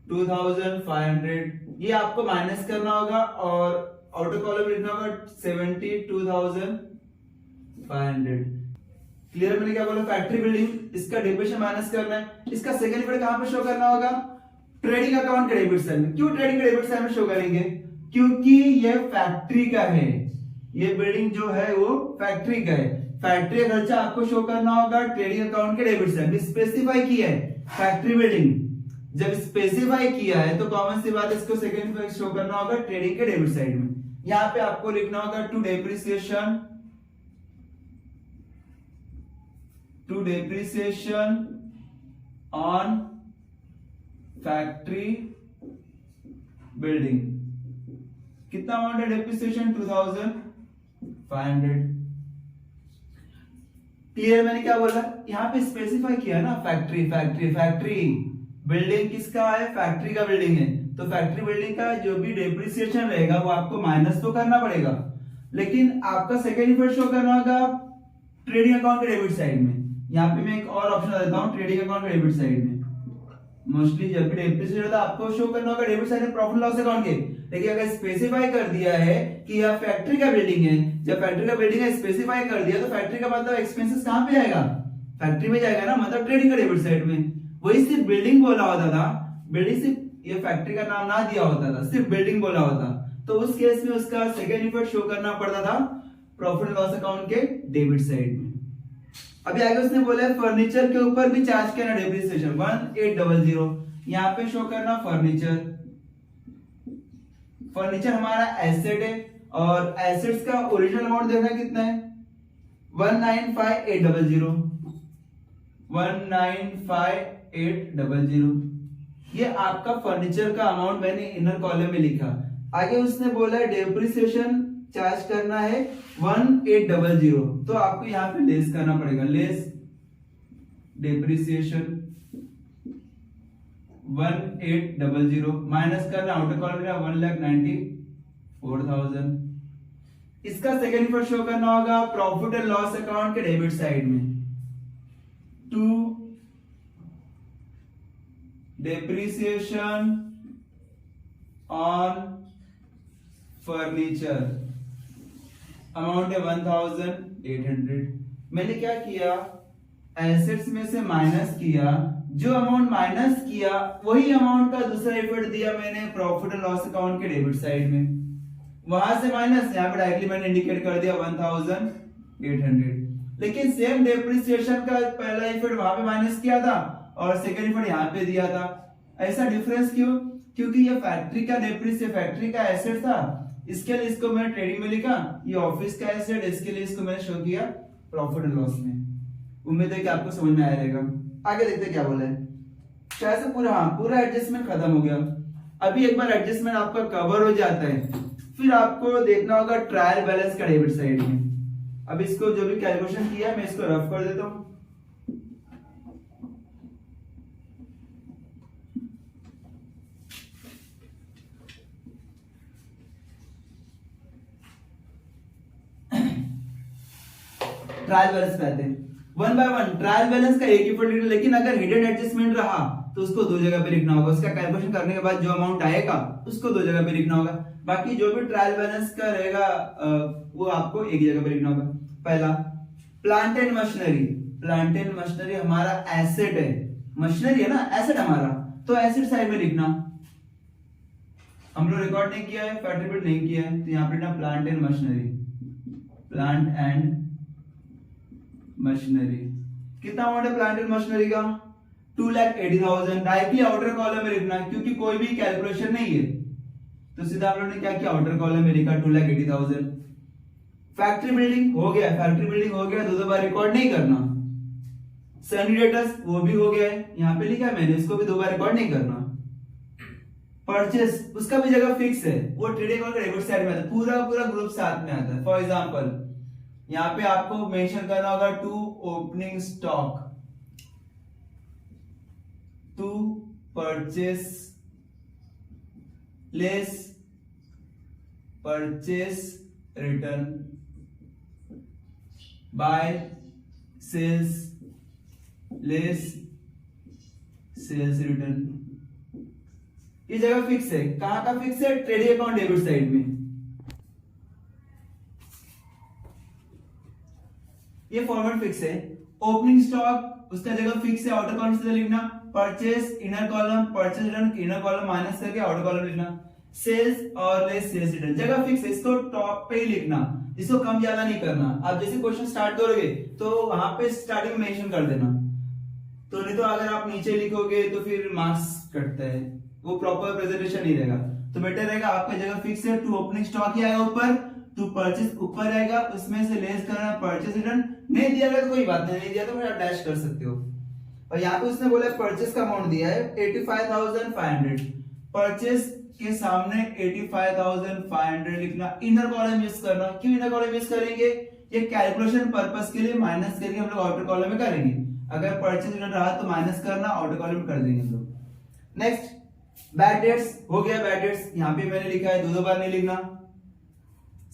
2500, ये आपको माइनस करना होगा और आउटर कॉलम लिखना होगा 72,500। क्लियर? मैंने क्या बोला, फैक्ट्री बिल्डिंग, इसका डेप्रिसिएशन माइनस करना है। इसका सेकंड इफेक्ट कहां पे शो करना होगा, ट्रेडिंग अकाउंट के डेबिट साइड में। क्यों ट्रेडिंग के डेबिट साइड में शो करेंगे, क्योंकि ये फैक्ट्री का है, ये बिल्डिंग जो है वो फैक्ट्री का है। फैक्ट्री का खर्चा आपको शो करना होगा ट्रेडिंग अकाउंट के डेबिट साइड में। स्पेसिफाई किया है फैक्ट्री बिल्डिंग, जब स्पेसिफाई किया है तो कॉमन सी बात है, इसको सेकंड इफेक्ट शो करना होगा ट्रेडिंग के डेबिट साइड में। यहां पे आपको लिखना होगा to depreciation on factory building. कितना अमाउंट है डेप्रिसिएशन 2500। क्लियर? मैंने क्या बोला, यहां पे स्पेसिफाई किया ना फैक्ट्री बिल्डिंग किसका है, फैक्ट्री का बिल्डिंग है, तो फैक्ट्री बिल्डिंग का जो भी डेप्रिसिएशन रहेगा वो आपको माइनस तो करना पड़ेगा, लेकिन आपका सेकंड इफेक्ट शो करना होगा ट्रेडिंग अकाउंट के डेबिट साइड में। यहाँ पे मैं एक और ऑप्शन देता हूँ ट्रेडिंग अकाउंट के डेबिट साइड में। मोस्टली जब भी डेप्रिसिएशन होता है आपको शो करना होगा डेबिट साइड में प्रॉफिट लॉस अकाउंट के, लेकिन अगर स्पेसिफाई कर दिया है कि यह फैक्ट्री का बिल्डिंग है, जब फैक्ट्री का बिल्डिंग है स्पेसिफाई कर दिया तो फैक्ट्री का मतलब एक्सपेंसेस कहां पे जाएगा, फैक्ट्री में जाएगा ना, मतलब ट्रेडिंग का डेबिट साइड में। वही सिर्फ बिल्डिंग बोला होता था, बिल्डिंग सिर्फ ये फैक्ट्री का नाम ना दिया होता था, सिर्फ बिल्डिंग बोला होता, तो उस केस में उसका सेकंड इफेक्ट शो करना पड़ता था प्रॉफिट लॉस अकाउंट के डेबिट साइड में। अभी आगे उसने बोला है फर्नीचर के ऊपर भी चार्ज करना डेप्रिसिएशन 1800, यहाँ पे शो करना फर्नीचर हमारा एसेट है और एसेट्स का ओरिजिनल अमाउंट देखना कितना है 195,800, ये आपका फर्नीचर का अमाउंट मैंने इनर कॉलम में लिखा। आगे उसने बोला है डेप्रिसिएशन चार्ज करना है 1800, तो आपको यहां पे लेस करना पड़ेगा, लेस डेप्रिसिएशन 1800 माइनस करना आउटर कॉलम में 1,94,000। इसका सेकंड इफेक्ट शो करना होगा प्रॉफिट एंड लॉस अकाउंट के डेबिट साइड में, to depreciation on furniture, amount है 1,800। मैंने क्या किया, एसेट्स में से माइनस किया, जो अमाउंट माइनस किया वही अमाउंट का दूसरा इफेक्ट दिया मैंने प्रॉफिट एंड लॉस अकाउंट के डेबिट साइड में, वहां से माइनस, यहां पे डायरेक्टली मैंने इंडिकेट कर दिया 1,800। लेकिन सेम डेप्रिसिएशन का पहला इफेक्ट वहां पे माइनस किया था और सेकंड इफेक्ट यहां पे दिया था। ऐसा डिफरेंस क्यों, क्योंकि ये फैक्ट्री का डेप्रिसिएशन फैक्ट्री का एसेट था, इसके लिए इसको मैंने ट्रेडिंग में लिखा, ये ऑफिस का एसेट, इसके लिए इसको मैंने शो किया प्रॉफिट एंड लॉस में। उम्मीद है कि आपको समझ में आया रहेगा। आगे देखते क्या बोला है, शायद से पूरा एडजस्टमेंट खत्म हो गया। अभी एक बार एडजस्टमेंट आपका कवर हो जाता है, फिर आपको देखना होगा ट्रायल बैलेंस का डेबिट साइड में। अब इसको जो भी कैलकुलेशन किया मैं इसको रफ कर देता हूं। ट्रायल बैलेंस पे आते हैं, one by one. Trial balance का एक ही इफेक्ट लिखना, लेकिन अगर हिडन एडजस्टमेंट रहा तो उसको दो जगह पे लिखना होगा। उसका कैलकुलेशन करने के बाद जो अमाउंट आएगा उसको दो जगह पे लिखना होगा। बाकी जो भी ट्रायल बैलेंस का रहेगा वो आपको एक जगह पे लिखना होगा। पहला plant and machinery. Plant and machinery हमारा एसेट है, मशीनरी है ना एसेट हमारा, तो एसेट साइड में लिखना। हम लोग रिकॉर्ड नहीं किया है, फैक्ट्री बिल्ड नहीं किया है, तो यहाँ पे लिखना plant and machinery. Plant and machinery कितना अमाउंट है प्लांट एंड मशीनरी का 2,80,000। डायरेक्टली आउटर कॉलम में लिखना क्योंकि कोई भी कैलकुलेशन नहीं है, तो सीधा हम लोगों ने क्या किया आउटर कॉलम में लिखा 2,80,000। फैक्ट्री बिल्डिंग हो गया, फैक्ट्री बिल्डिंग हो गया, दो बार रिकॉर्ड नहीं करना। सनी डेटर्स वो भी हो गया है, यहाँ पे लिखा है मैंने, इसको भी दो बार रिकॉर्ड नहीं करना। परचेस उसका भी जगह फिक्स है, वो ट्रेडिंग और डेबिट साइड में आता है, पूरा ग्रुप साथ में आता है। फॉर एग्जांपल यहाँ पे आपको मेंशन करना होगा to opening stock, to purchase less purchase return by sales less sales return. ये जगह फिक्स है। कहां का फिक्स है? ट्रेडिंग अकाउंट डेबिट साइड में। ये फॉर्मेट फिक्स है। ओपनिंग स्टॉक उसका जगह फिक्स है, आउटर कॉलम से लिखना। Purchase inner column, purchase return inner column minus करके आउटर कॉलम लिखना। सेल्स और लेस सेल्स रिटर्न जगह फिक्स है, इसको टॉप पे ही लिखना, इसको कम ज्यादा नहीं करना। आप जैसे क्वेश्चन स्टार्ट करोगे तो वहां पे स्टार्टिंग में मेंशन कर देना, तो नहीं तो अगर आप नीचे लिखोगे तो फिर मार्क्स कटता है, वो प्रॉपर प्रेजेंटेशन नहीं रहेगा। तो बेटर रहेगा आपका जगह फिक्स है, टू ओपनिंग स्टॉक ही आएगा ऊपर, टू परचेस ऊपर आएगा, उसमें से लेस करना परचेस रिटर्न। नहीं दिया गया तो कोई बात नहीं दिया तो फिर आप डैश कर सकते हो। और यहाँ पे उसने बोला परचेस का अमाउंट दिया है 85,500, परचेस के सामने 85,500 लिखना, इनर कॉलम यूज करना। क्यों इनर कॉलम यूज करेंगे? ये कैलकुलेशन पर्पस के लिए माइनस करके हम लोग आउटर कॉलम में करेंगे। अगर परचेस रिटर्न रहा तो माइनस करना, आउटर कॉलम में कर देंगे हम लोग। नेक्स्ट बैड डेट्स हो गया। बैड डेट्स यहाँ पे मैंने लिखा है, दो बार नहीं लिखना।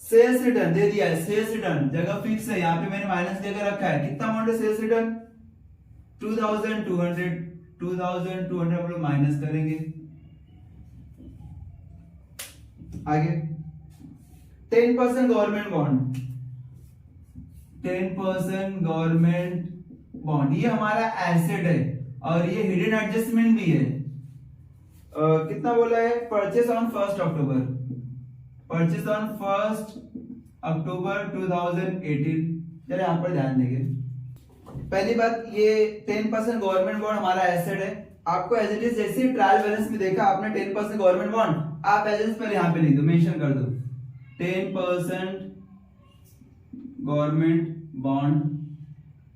सेल्स रिटर्न दे दिया है, सेल्स रिटर्न जगह फिक्स है, यहाँ पे मैंने माइनस देकर रखा है। कितना अमाउंट है सेल्स रिटर्न? 2,200 2,200 हम लोग माइनस करेंगे। आगे 10% गवर्नमेंट बॉन्ड, 10% गवर्नमेंट बॉन्ड ये हमारा एसेट है और ये हिडन एडजस्टमेंट भी है। कितना बोला है? Purchase on 1 October, purchase on 1 अक्टूबर 2018। जरा यहाँ पर ध्यान देंगे। पहली बात, ये 10% गवर्नमेंट बॉन्ड हमारा एसेट है। आपको एज इट इज जैसे ट्रायल बैलेंस में देखा आपने 10% गवर्नमेंट बॉन्ड, आप एज इट इज पहले यहाँ पे लिख दो, मेंशन कर दो 10% गवर्नमेंट बॉन्ड,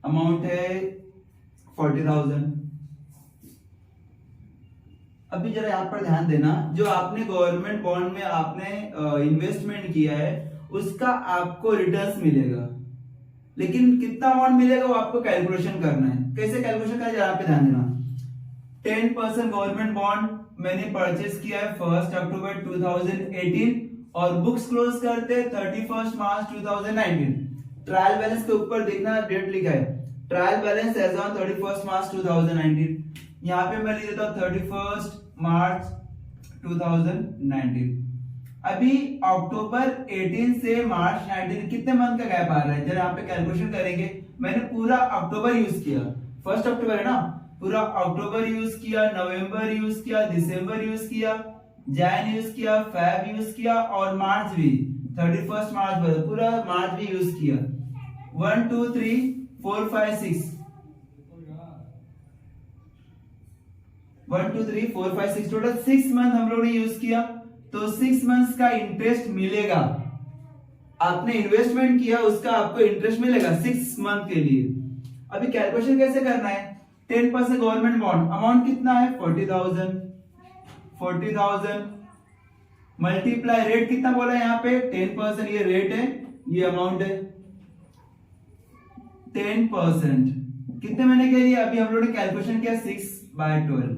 अमाउंट है 40,000। अभी जरा यहाँ पर ध्यान देना, जो आपने गवर्नमेंट बॉन्ड में आपने इन्वेस्टमेंट किया है उसका आपको रिटर्न्स मिलेगा, लेकिन कितना अमाउंट मिलेगा वो आपको कैलकुलेशन करना है। कैसे कैलकुलेशन करना है यहाँ पे ध्यान देना। 10% गवर्नमेंट बॉन्ड मैंने परचेस किया है 1 अक्टूबर 2018 और बुक्स क्लोज करते 31 मार्च 2019। ट्रायल बैलेंस के ऊपर देखना डेट लिखा है, trial balance as on 31 March 2019। यहाँ पे मैं लिख देता हूँ 31 मार्च 2019। अभी अक्टूबर 18 से मार्च 19 कितने मंथ का गैप आ रहा है? जरा यहाँ पे कैलकुलेशन करेंगे। मैंने पूरा अक्टूबर यूज किया, 1 अक्टूबर है ना, पूरा अक्टूबर यूज किया, नवंबर यूज किया, दिसंबर यूज किया, जैन यूज किया, फेब यूज किया और मार्च भी 31 मार्च पूरा मार्च भी यूज किया। 1 2 3 4 5 6 1 2 3 4 5 6 टोटल 6 मंथ हम लोगों ने यूज किया, तो 6 मंथ्स का इंटरेस्ट मिलेगा। आपने इन्वेस्टमेंट किया उसका आपको इंटरेस्ट मिलेगा 6 मंथ के लिए। अभी कैलकुलेशन कैसे करना है? 10% गवर्नमेंट बॉन्ड, अमाउंट कितना है? 40,000 40,000 मल्टीप्लाई रेट कितना बोला है यहाँ पे? 10%, ये रेट है, ये अमाउंट है 10%। कितने मैंने कह दिया? अभी हम लोगों ने कैलकुलेशन किया 6/12।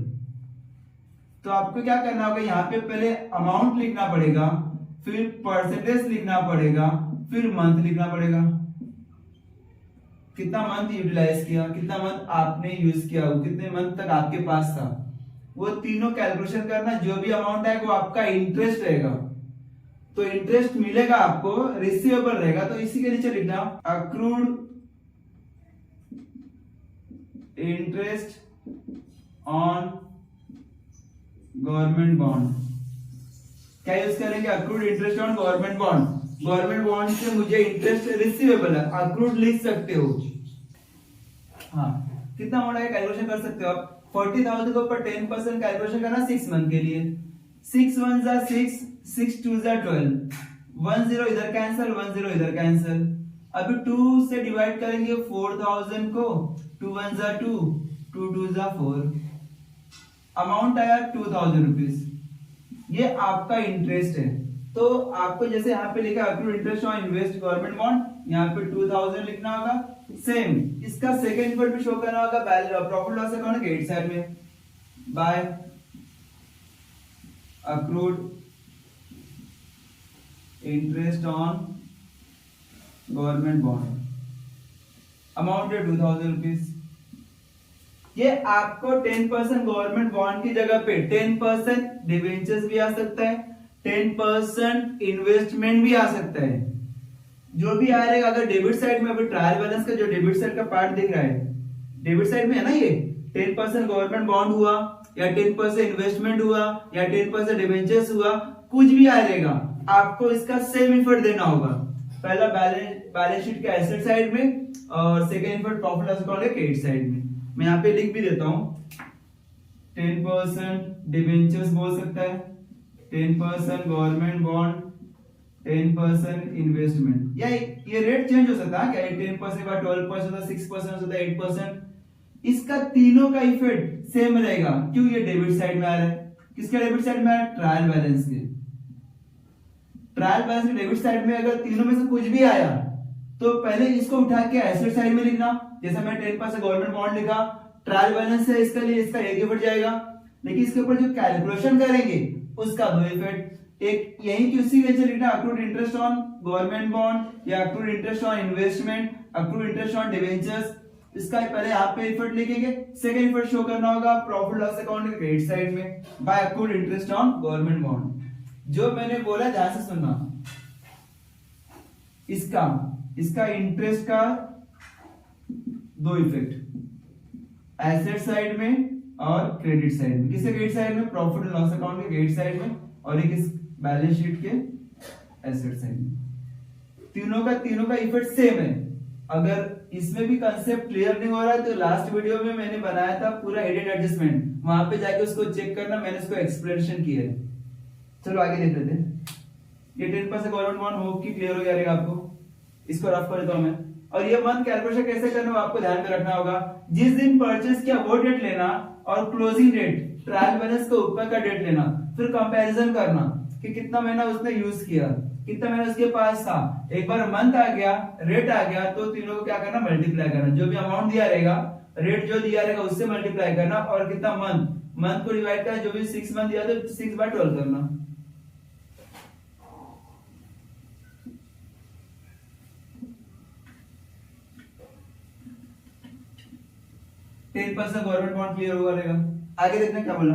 तो आपको क्या करना होगा, यहाँ पे पहले अमाउंट लिखना पड़ेगा, फिर परसेंटेज लिखना पड़ेगा, फिर मंथ लिखना पड़ेगा। कितना मंथ यूटिलाइज किया, कितना मंथ आपने यूज किया, वो कितने मंथ तक आपके पास था, वो तीनों कैलकुलेशन करना। जो भी अमाउंट है वो आपका इंटरेस्ट रहेगा, तो इंटरेस्ट मिलेगा आपको, रिसीवेबल रहेगा, तो इसी के नीचे लिखना accrued interest on government bond. क्या यूज करेंगे? Accrued interest on government bond. Government bond से मुझे इंटरेस्ट रिसीवेबल है, अक्रूड लिख सकते हो। हाँ, कितना अमाउंट है कैलकुलेशन कर सकते हो आप। 40,000 के ऊपर 10% कैलकुलेशन करना 6 मंथ के लिए। 6 1 जा 6, 6 2 जा 12, 1 0 इधर कैंसिल, 1 0 इधर कैंसिल। अभी 2 से डिवाइड करेंगे 4,000 को, 2 1 जा 2, 2 2 जा 4, अमाउंट आया 2,000 रुपीज। ये आपका इंटरेस्ट है। तो आपको जैसे यहाँ पे लिखा accrued interest on invest government bond, यहाँ पे 2000 लिखना होगा। सेम इसका सेकंड इफर्ट भी शो करना होगा प्रॉफिट लॉस अकाउंट के क्रेडिट साइड में, by accrued interest on government bond, amount है 2000 रुपीज। ये आपको 10% गवर्नमेंट बॉन्ड की जगह पे 10% डिवेंचर्स भी आ सकता है, 10% इन्वेस्टमेंट भी आ सकता है। जो भी आ रहेगा, अगर डेबिट साइड में अभी ट्रायल बैलेंस का जो डेबिट साइड का पार्ट दिख रहा है, डेबिट साइड में है ना, ये 10% गवर्नमेंट बॉन्ड हुआ या 10% इन्वेस्टमेंट हुआ या 10% डिवेंचर्स हुआ, कुछ भी आ रहेगा, आपको इसका सेम इफर्ट देना होगा। पहला बैलेंस शीट के एसेट साइड में और second effort profit loss account के क्रेडिट साइड में। मैं यहाँ पे लिख भी देता हूं, 10% डिवेंचर्स बोल सकता है, 10% गवर्नमेंट बॉन्ड, 10% इन्वेस्टमेंट। या ये रेट चेंज हो सकता है क्या, 10% का 12% होता है, 6% होता है, 8%। इसका तीनों का इफेक्ट सेम रहेगा। क्यों? ये डेबिट साइड में आ रहा है। किसके डेबिट साइड में आ रहा है? ट्रायल बैलेंस के। ट्रायल बैलेंस के डेबिट साइड में अगर तीनों में से कुछ भी आया तो पहले इसको उठा के एसेट साइड में लिखना। जैसे मैं 10% गवर्नमेंट बॉन्ड लिखा, ट्रायल बैलेंस है इसके लिए, इसका एक इफेक्ट जाएगा, लेकिन इसके ऊपर जो कैलकुलेशन करेंगे उसका दो इफेक्ट। एक यही कि उसी वजह से लिखना accrued interest on government bond या accrued interest on investment, accrued interest on debentures. इसका पहले यहाँ पे इफेक्ट लिखेंगे, सेकंड इफेक्ट शो करना होगा प्रॉफिट लॉस अकाउंट के क्रेडिट साइड में by accrued interest on government bond. जो मैंने बोला ध्यान से सुनना, इसका इंटरेस्ट का दो इफेक्ट, एसेट साइड में और क्रेडिट साइड में। किसके क्रेडिट साइड में? प्रॉफिट एंड लॉस अकाउंट के क्रेडिट साइड में, और एक इस बैलेंस शीट के एसेट साइड में। तीनों का इफेक्ट सेम है। अगर इसमें भी कंसेप्ट क्लियर नहीं हो रहा है तो लास्ट वीडियो में मैंने बनाया था पूरा एडिट एडजस्टमेंट, वहां पे जाके उसको चेक करना, मैंने उसको एक्सप्लेनेशन किया है। चलो आगे देख लेते हैं। ये 10% गवर्नमेंट बॉन्ड होप की क्लियर हो जाएगा आपको। इसको रफ कर देता हूं मैं। और ये मंथ कैलकुलेशन कैसे करना है आपको ध्यान में रखना होगा। जिस दिन परचेस किया वो डेट लेना और क्लोजिंग डेट ट्रायल बैलेंस के ऊपर का डेट लेना, फिर कंपैरिजन करना कि कितना महीना उसने यूज किया, कितना महीना उसके पास था। एक बार मंथ आ गया, रेट आ गया, तो तीनों को क्या करना? मल्टीप्लाई करना। जो भी अमाउंट दिया रहेगा, रेट जो दिया रहेगा उससे मल्टीप्लाई करना, और कितना मंथ को डिवाइड करना। जो भी 6 मंथ दिया तो 6/12 करना। गवर्नमेंट बॉन्ड क्लियर होगा रहेगा। आगे देखना क्या बोला।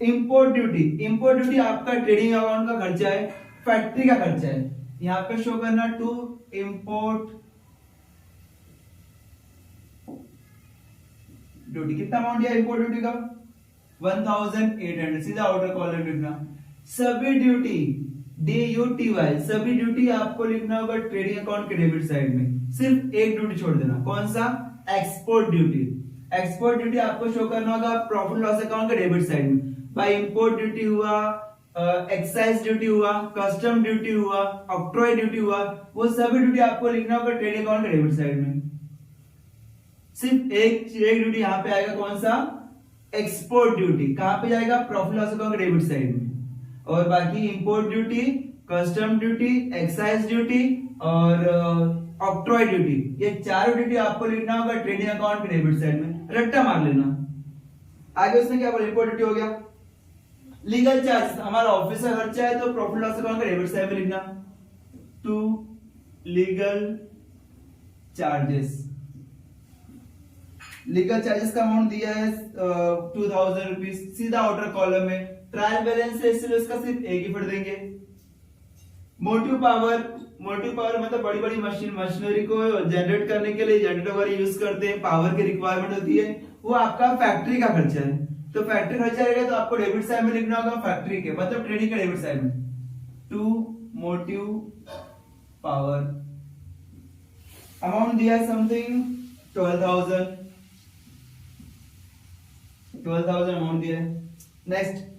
इंपोर्ट ड्यूटी आपका ट्रेडिंग अकाउंट का खर्चा है, फैक्ट्री का खर्चा है। यहाँ पे शो करना टू इंपोर्ट ड्यूटी। कितना अमाउंट दिया इंपोर्ट ड्यूटी का? 1800। सीधा आउटर कॉलम लिखना। सभी ड्यूटी DUTY, सभी ड्यूटी आपको लिखना होगा ट्रेडिंग अकाउंट के डेबिट साइड में। सिर्फ एक ड्यूटी छोड़ देना। कौन सा? Export duty. एक्सपोर्ट ड्यूटी आपको शो करना होगा प्रॉफिट लॉस अकाउंट के डेबिट साइड में। भाई इंपोर्ट ड्यूटी हुआ, एक्साइज ड्यूटी हुआ, कस्टम ड्यूटी हुआ, ऑक्ट्रॉय ड्यूटी हुआ, वो सभी ड्यूटी आपको लिखना होगा ट्रेडिंग अकाउंट के डेबिट साइड में। सिर्फ एक ड्यूटी यहाँ पे आएगा। कौन सा? Export duty. कहां पे जाएगा? प्रॉफिट लॉस अकाउंट के डेबिट साइड में। और बाकी import duty, custom duty, excise duty और ऑक्ट्रॉय ड्यूटी, ये चारों ड्यूटी आपको लिखना होगा ट्रेडिंग अकाउंट के डेबिट साइड में। रट्टा मार लेना। आगे उसने क्या बोला? इंपोर्ट ड्यूटी हो गया। लीगल चार्ज हमारा ऑफिस का खर्चा है, तो प्रॉफिट लॉस अकाउंट के डेबिट साइड में लिखना to legal charges. Legal charges का अमाउंट दिया है 2000 रुपीज, सीधा आउटर कॉलम में। ट्रायल बैलेंस है इसलिए उसका सिर्फ एक ही फिर देंगे। मोटिव पावर मतलब बड़ी बड़ी मशीनरी को जनरेट करने के लिए जनरेटर वगैरह यूज करते हैं, पावर की रिक्वायरमेंट होती है, वो आपका फैक्ट्री का खर्चा है। तो फैक्ट्री खर्चा रहेगा तो आपको डेबिट साइड में लिखना होगा फैक्ट्री के, मतलब ट्रेडिंग के डेबिट साइड में टू मोटिव पावर। अमाउंट दिया है समथिंग 12,000 अमाउंट दिया है। नेक्स्ट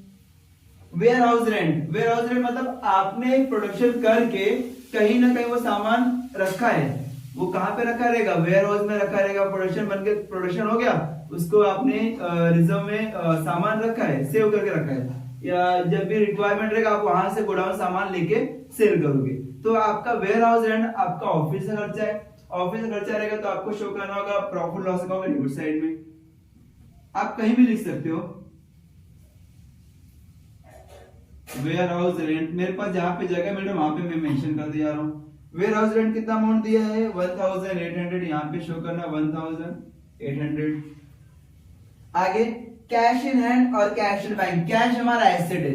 वेयर हाउस रेंट मतलब आपने प्रोडक्शन करके कहीं ना कहीं वो सामान रखा है, वो कहां पे रखा रहेगा? वेयर हाउस में रखा रहेगा। प्रोडक्शन हो गया, उसको आपने रिजर्व में सामान रखा है, सेव करके रखा है, या जब भी रिक्वायरमेंट रहेगा आप वहां से गोडाउन सामान लेके सेल करोगे। तो आपका वेयर हाउस रेंट आपका ऑफिस का खर्चा है, ऑफिस का खर्चा रहेगा तो आपको शो करना होगा profit loss account debit side में। आप कहीं भी लिख सकते हो वेयर हाउस रेंट, मेरे पास जहां पे जगह मिल रहा है वहां पे मैं मेंशन करते जा रहा हूँ। वेयर हाउस रेंट कितना अमाउंट दिया है 1800, यहाँ पे शो करना 1800। आगे कैश इन हैंड और कैश इन बैंक। कैश हमारा एसेट है,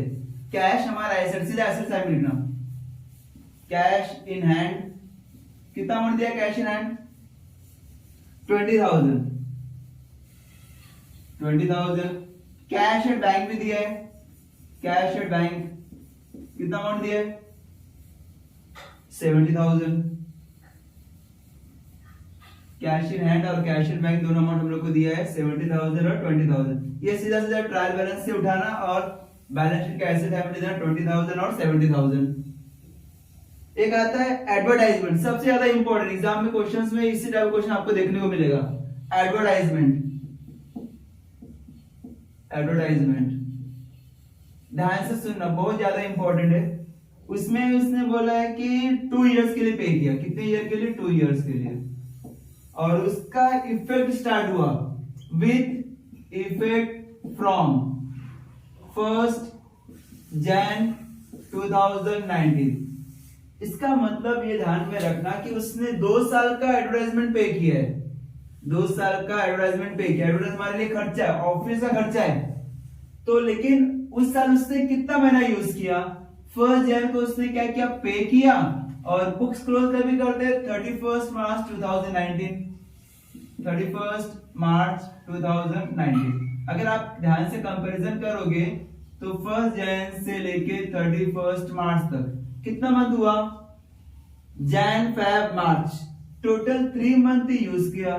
कैश हमारा एसेट, सीधा एसेट साइड में लिखना। कैश इन हैंड कितना अमाउंट दिया cash in hand 20,000। Cash at bank भी दिया है, कैश एट बैंक कितना अमाउंट दिया है 70,000। कैश इन हैंड और कैश इन बैंक दोनों अमाउंट हम लोग को दिया है 70,000 और 20,000। ये सीधा सीधा ट्रायल बैलेंस से उठाना और बैलेंस शीट का एसेट है देना 20,000 और 70,000। एक आता है एडवर्टाइजमेंट, सबसे ज्यादा इंपॉर्टेंट, एग्जाम में क्वेश्चंस में इसी टाइप क्वेश्चन आपको देखने को मिलेगा। एडवर्टाइजमेंट, एडवर्टाइजमेंट ध्यान से सुनना, बहुत ज्यादा इंपॉर्टेंट है। उसमें उसने बोला है कि 2 इयर्स के लिए पे किया, कितने ईयर के लिए 2 इयर्स के लिए, और उसका इफेक्ट स्टार्ट हुआ विथ इफेक्ट फ्रॉम 1 Jan 2019। इसका मतलब ये ध्यान में रखना कि उसने 2 साल का एडवर्टाइजमेंट पे किया है, 2 साल का एडवर्टाइजमेंट पे किया। एडवर्टाइजमेंट हमारे लिए खर्चा है, ऑफिस का खर्चा है। तो लेकिन उस साल उसने कितना महीना यूज किया 1 Jan को उसने क्या किया पे किया, और बुक्स क्लोज कर भी करते 31 मार्च 2019, 31 मार्च 2019। अगर आप ध्यान से कंपैरिजन करोगे तो 1 Jan से लेके 31 मार्च तक कितना मंथ हुआ Jan, Feb, मार्च, टोटल 3 मंथ यूज किया।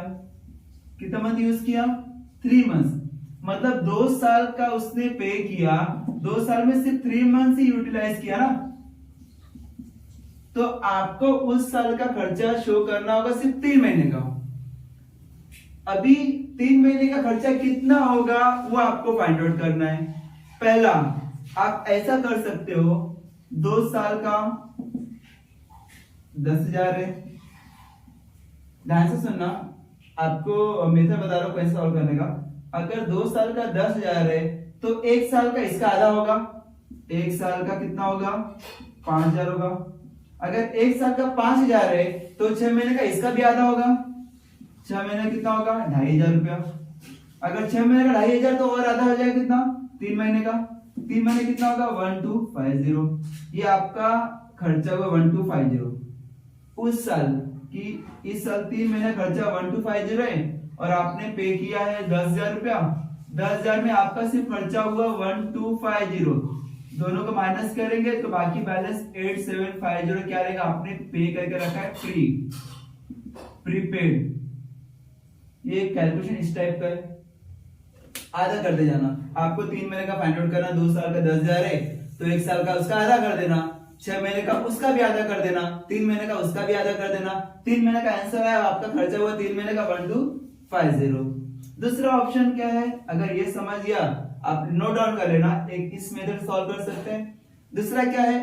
कितना मंथ यूज किया 3 मंथ, मतलब 2 साल का उसने पे किया, 2 साल में सिर्फ 3 मंथ ही यूटिलाइज किया ना। तो आपको उस साल का खर्चा शो करना होगा सिर्फ 3 महीने का। अभी 3 महीने का खर्चा कितना होगा वो आपको फाइंड आउट करना है। पहला आप ऐसा कर सकते हो 2 साल का 10,000 है। ध्यान से सुनना, आपको मेथड बता रहा हूं कैसे सॉल्व करने का। अगर 2 साल का 10,000 है तो 1 साल का इसका आधा होगा, 1 साल का कितना होगा 5,000 होगा। अगर 1 साल का 5,000 है तो 6 महीने का इसका भी आधा होगा, 6 महीने कितना होगा 2,500 रुपया। अगर 6 महीने का 2,500 तो और आधा हो जाएगा कितना 3 महीने का, 3 महीने कितना होगा 1250। ये आपका खर्चा हुआ 1250 उस साल की। इस साल 3 महीने खर्चा 1250 है और आपने पे किया है 10,000 रुपया। 10,000 में आपका सिर्फ खर्चा हुआ 1250, दोनों को माइनस करेंगे तो बाकी बैलेंस 8750 क्या रहेगा, आपने पे करके रखा है प्रीपेड। ये कैलकुलेशन इस टाइप का है, आधा करते जाना। आपको 3 महीने का फाइंड आउट करना, 2 साल का 10,000 है तो 1 साल का उसका आधा कर देना, 6 महीने का उसका भी आधा कर देना, 3 महीने का उसका भी आधा कर देना। 3 महीने का आंसर है आपका खर्चा हुआ 3 महीने का 1250। दूसरा ऑप्शन क्या है, अगर ये समझ गया आप नोट डाउन कर लेना, एक इस मेथड सॉल्व कर सकते हैं। दूसरा क्या है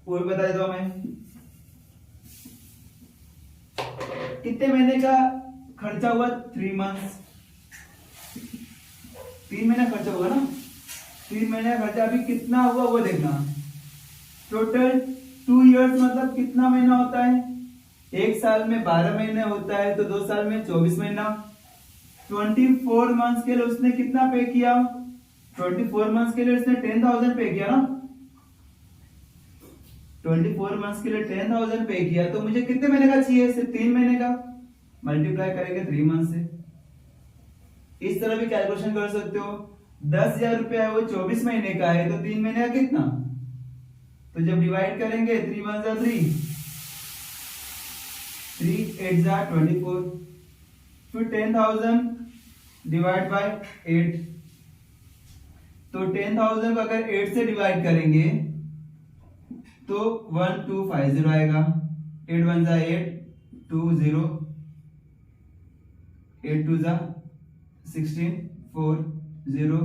वो भी बता देता हूं मैं। कितने महीने का खर्चा हुआ 3 मंथ्स, 3 महीने खर्चा होगा ना, 3 महीने खर्चा अभी कितना हुआ वो देखना। टोटल 2 इयर्स मतलब कितना महीना होता है, 1 साल में 12 महीने होता है तो 2 साल में 24 महीना। 24 मंथ्स के लिए उसने कितना पे किया, 24 मंथ्स के लिए उसने 10,000 पे किया ना, 24 मंथ्स के लिए 10,000 पे किया। तो मुझे कितने महीने का चाहिए, सिर्फ 3 महीने का, मल्टीप्लाई करेंगे 3 मंथ से। इस तरह भी कैलकुलेशन कर सकते हो। 10,000 रुपया है वो 24 महीने का है तो 3 महीने का कितना, तो जब डिवाइड करेंगे 3 1 जा 3, 3 8 जा 24, फिर 10,000 डिवाइड बाय 8। तो 10,000 को अगर 8 से डिवाइड करेंगे तो 1250 आएगा। 8 1 जा 8, 2 0, 8 2 जा 16, 4 0,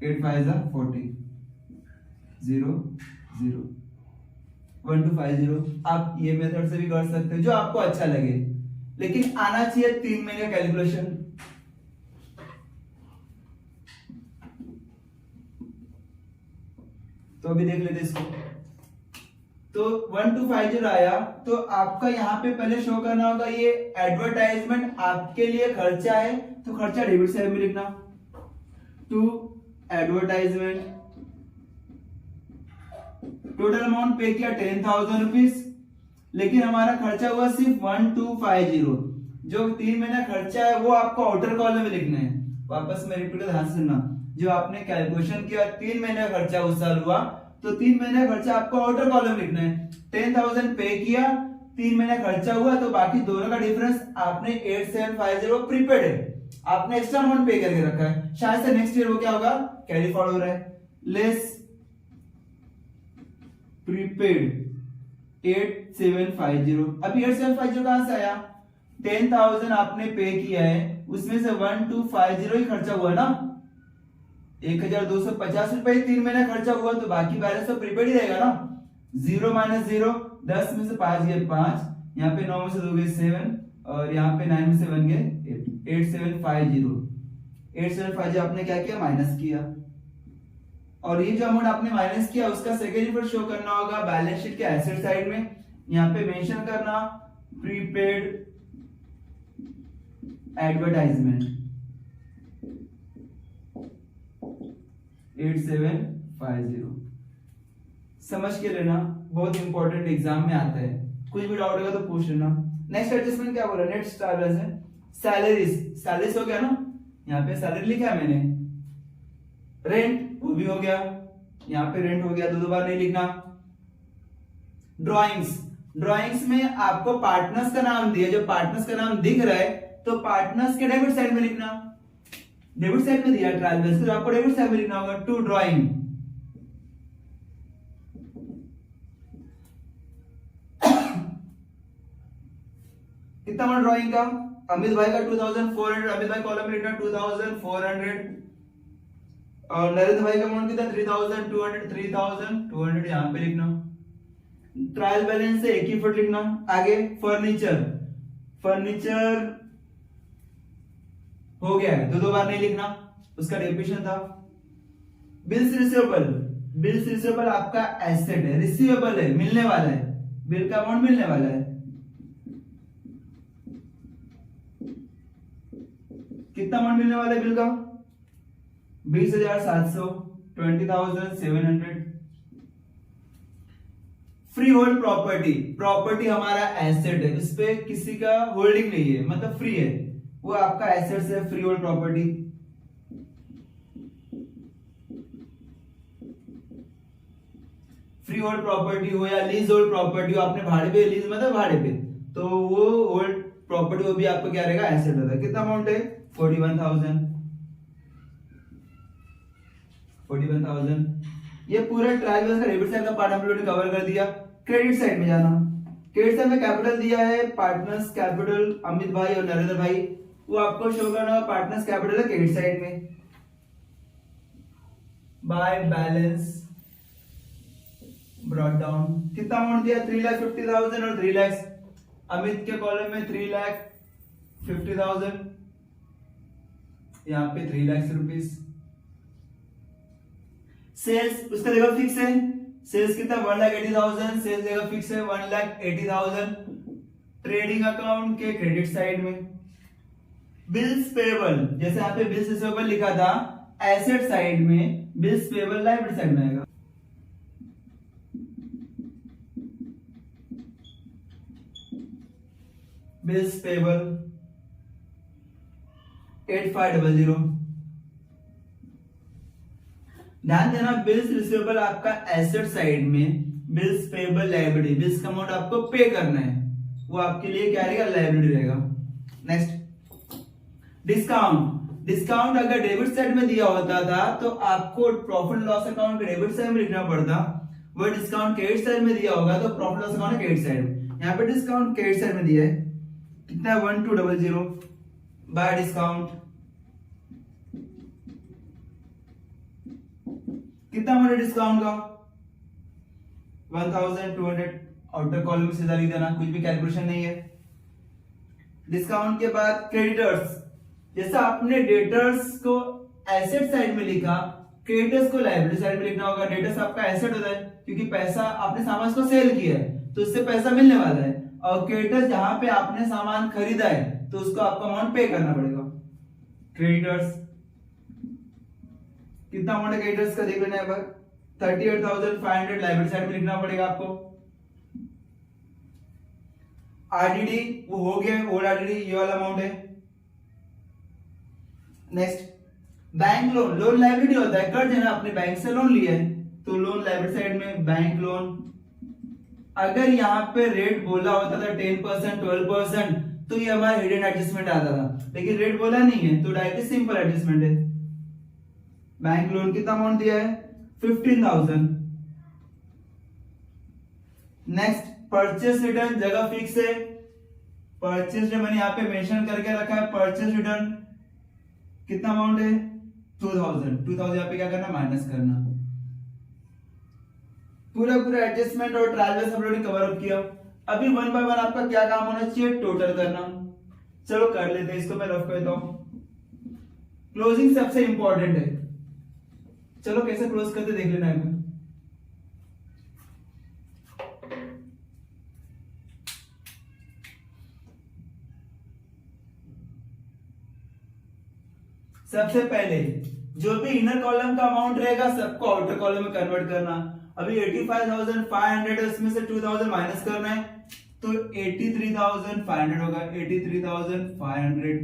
8 5 जा 40। 0 0 1250। आप ये मेथड से भी कर सकते हो जो आपको अच्छा लगे, लेकिन आना चाहिए 3 महीने का कैलकुलेशन। तो अभी देख लेते इसको। तो 1250 आया, तो आपका यहाँ पे पहले शो करना होगा ये एडवर्टाइजमेंट आपके लिए खर्चा है, तो खर्चा डेबिट साइड में लिखना। टू एडवर्टाइजमेंट, टोटल अमाउंट पे किया 10,000 रुपीज, लेकिन हमारा खर्चा हुआ सिर्फ 1250। जो 3 महीना खर्चा है वो आपको आउटर कॉलम में लिखना है। वापस मैं रिपीट कर ध्यान सुनना, जो आपने कैलकुलेशन किया 3 महीने का खर्चा उस साल हुआ, तो 3 महीने का खर्चा आपको आउटर कॉलम लिखना है। 10,000 पे किया, 3 महीने खर्चा हुआ, तो बाकी दोनों का डिफरेंस आपने 8750 प्रीपेड है, आपने एक्स्ट्रा अमाउंट पे करके रखा है, शायद से नेक्स्ट ईयर वो क्या होगा कैरी फॉरवर्ड हो रहा है। Less prepaid 8750। अब 8750 कहां से आया? 10,000 आपने पे किया है, उसमें से 1250 ही खर्चा हुआ ना, 1,250 रुपए 3 महीने खर्चा हुआ, तो बाकी बैलेंस तो प्रीपेड ही रहेगा ना। 0 माइनस 0, 10 में से 5 गए 5, यहाँ पे 9 में से 2 गए 7, और यहाँ पे 9 में से 1 गए 8। 8750 आपने क्या किया? माइनस किया। और ये जो अमाउंट आपने माइनस किया उसका सेकेंड रिपोर्ट शो करना होगा बैलेंस शीट के एसेट साइड में। यहाँ पे मेंशन करना प्रीपेड एडवर्टाइजमेंट 8750। समझ के लेना, बहुत इंपॉर्टेंट एग्जाम में आता है, कुछ भी डाउट होगा तो पूछ लेना। नेक्स्ट एडजस्टमेंट क्या बोला? नेक्स्ट ट्रैवलर्स है सैलरीज। सैलरीज हो गया ना, यहाँ पे सैलरी लिखा है मैंने। रेंट वो भी हो गया, यहाँ पे रेंट हो गया, दो बार नहीं लिखना। ड्राइंग्स, ड्राइंग्स में आपको पार्टनर्स का नाम दिया, जो पार्टनर्स का नाम दिख रहा है तो पार्टनर्स के डेबिट साइड में लिखना। डेबिट साइड में दिया ट्रायल, तो आपको डेबिट साइड में लिखना होगा। टू ड्राइंग, कितना अमाउंट ड्राइंग का? अमित भाई का 2400, अमित भाई कॉलम में लिखना 2400, और नरेंद्र भाई का अमाउंट कितना? 3200, 3200 यहाँ पे लिखना। ट्रायल बैलेंस से एक ही फुट लिखना। आगे फर्नीचर, फर्नीचर हो गया है, दो बार नहीं लिखना, उसका डेफिनेशन था। बिल्स रिसीवेबल, बिल्स रिसीवेबल आपका एसेट है, रिसीवेबल है, मिलने वाला है, बिल का अमाउंट मिलने वाला है। कितना अमाउंट मिलने वाला है बिल का? 20,700, 20,700। फ्री होल्ड प्रॉपर्टी, प्रॉपर्टी हमारा एसेट है, इस पे किसी का होल्डिंग नहीं है, मतलब फ्री है, वो आपका एसेट है। Free hold property, free hold property हो या लीज होल्ड प्रॉपर्टी हो, आपने भाड़े पे, लीज मतलब भाड़े पे, तो वो होल्ड प्रॉपर्टी वो भी आपको क्या रहेगा? एसेट होता है। कितना अमाउंट है? 41,000। ये पूरे ट्रायल बैलेंस का डेबिट साइड का पार्ट हम लोगों ने कवर कर दिया। क्रेडिट साइड में जाना, क्रेडिट साइड में कैपिटल दिया है, पार्टनर्स कैपिटल अमित भाई और नरेंद्र भाई, वो आपको शो करना होगा। पार्टनर्स कैपिटल है क्रेडिट साइड में। बाय बैलेंस ब्रॉट डाउन, कितना अमाउंट दिया? 3,50,000 और 3 लाख। अमित के कॉलम में 3,50,000, यहाँ पे 3 लाख रुपीस। सेल्स उसका जगह फिक्स है, सेल्स कितना? 1,80,000, सेल्स जगह फिक्स है 1,80,000। ट्रेडिंग अकाउंट के क्रेडिट साइड में। बिल्स पेबल, जैसे यहाँ पे बिल्स रिसीवेबल लिखा था, एसेट साइड में, बिल्स पेबल लायबिलिटी साइड में आएगा। Bills payable 8500। ध्यान देना, बिल्स रिसीवेबल आपका एसेट साइड में, बिल्स पेबल लायबिलिटी, बिल्स का अमाउंट आपको पे करना है, वो आपके लिए क्या रहेगा? लायबिलिटी रहेगा। नेक्स्ट डिस्काउंट, डिस्काउंट अगर डेबिट साइड में दिया होता था तो आपको प्रॉफिट लॉस अकाउंट के डेबिट साइड में लिखना पड़ता, वो डिस्काउंट क्रेडिट साइड में दिया होगा तो profit loss account credit side. यहाँ पे डिस्काउंट क्रेडिट साइड में दिया है, कितना? 1200 बाय डिस्काउंट। कितना अमाउंट है डिस्काउंट का? 1200 आउटर कॉलम में सीधा लिख देना, कुछ भी कैलकुलेशन नहीं है। डिस्काउंट के बाद क्रेडिटर्स, जैसा आपने डेटर्स को एसेट साइड में लिखा, क्रेडिटर्स को लायबिलिटी साइड में लिखना होगा। डेटर्स आपका एसेट होता है क्योंकि पैसा आपने सामान को सेल किया है तो उससे पैसा मिलने वाला है, और क्रेडिटर्स जहां पे आपने सामान खरीदा है तो उसको आपको अमाउंट पे करना पड़ेगा। क्रेडिटर्स कितना अमाउंट है क्रेडिटर्स का देख लेना है, 38,500 लायबिलिटी साइड में लिखना पड़ेगा आपको। आरडीडी वो हो गया, ओल्ड आरडीडी ये वाला अमाउंट है। Next bank loan, loan liability होता है, कर्ज है ना, अपने बैंक से लोन लिया है तो लोन लायबिलिटी साइड में बैंक लोन। अगर यहाँ पे रेट बोला होता था 10% 12% तो ये हमारा हिडन एडजस्टमेंट आता था, लेकिन रेट बोला नहीं है तो डायरेक्टली सिंपल एडजस्टमेंट है। बैंक लोन कितना अमाउंट दिया है, 15,000। नेक्स्ट परचेस रिटर्न, जगह फिक्स है, परचेस रिटर्न मैंने यहाँ पे मेंशन करके रखा है। परचेस रिटर्न कितना अमाउंट है, 2000 यहाँ पे क्या करना, माइनस करना। पूरा एडजस्टमेंट और ट्रायल बैलेंस हम लोगों ने कवर अप किया। अभी वन बाय वन आपका क्या काम होना चाहिए, टोटल करना। चलो कर लेते हैं इसको, मैं रफ करता हूं। क्लोजिंग सबसे इंपॉर्टेंट है, चलो कैसे क्लोज करते देख लेना है। सबसे पहले जो भी इनर कॉलम का अमाउंट रहेगा सबको आउटर कॉलम में कन्वर्ट करना। अभी 85,500 है, उसमें से 2,000 माइनस करना है तो 83,500 होगा, 83,500।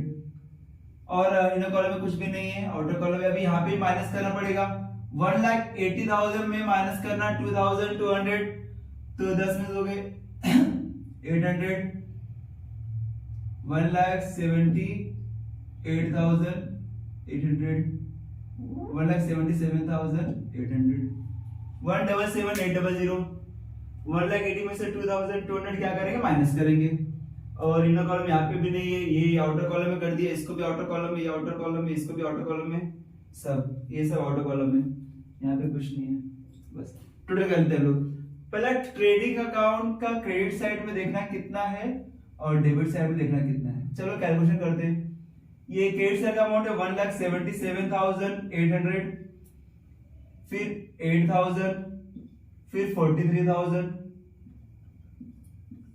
और इनर कॉलम में कुछ भी नहीं है, आउटर कॉलम में अभी यहाँ पे माइनस करना पड़ेगा। 1,80,000 में माइनस करना 2,200 तो 10 में दोगे 800। 1,78,800, 1,77,800, 1,77,800। 1,80,000 में से 2,200 क्या करेंगे, माइनस करेंगे। और इनर कॉलम यहाँ पे भी नहीं है, ये आउटर कॉलम में कर दिया, इसको भी आउटर कॉलम में, ये आउटर कॉलम में, इसको भी आउटर कॉलम में, सब ये सब आउटर कॉलम में, यहाँ पे कुछ नहीं है। बस टोटल करते हैं लोग। पहला ट्रेडिंग अकाउंट का क्रेडिट साइड में देखना कितना है और डेबिट साइड में देखना कितना है। चलो कैलकुलेशन करते हैं। ये क्रेडिट साइड का अमाउंट है 1,77,800, फिर 8,000, फिर 43,000,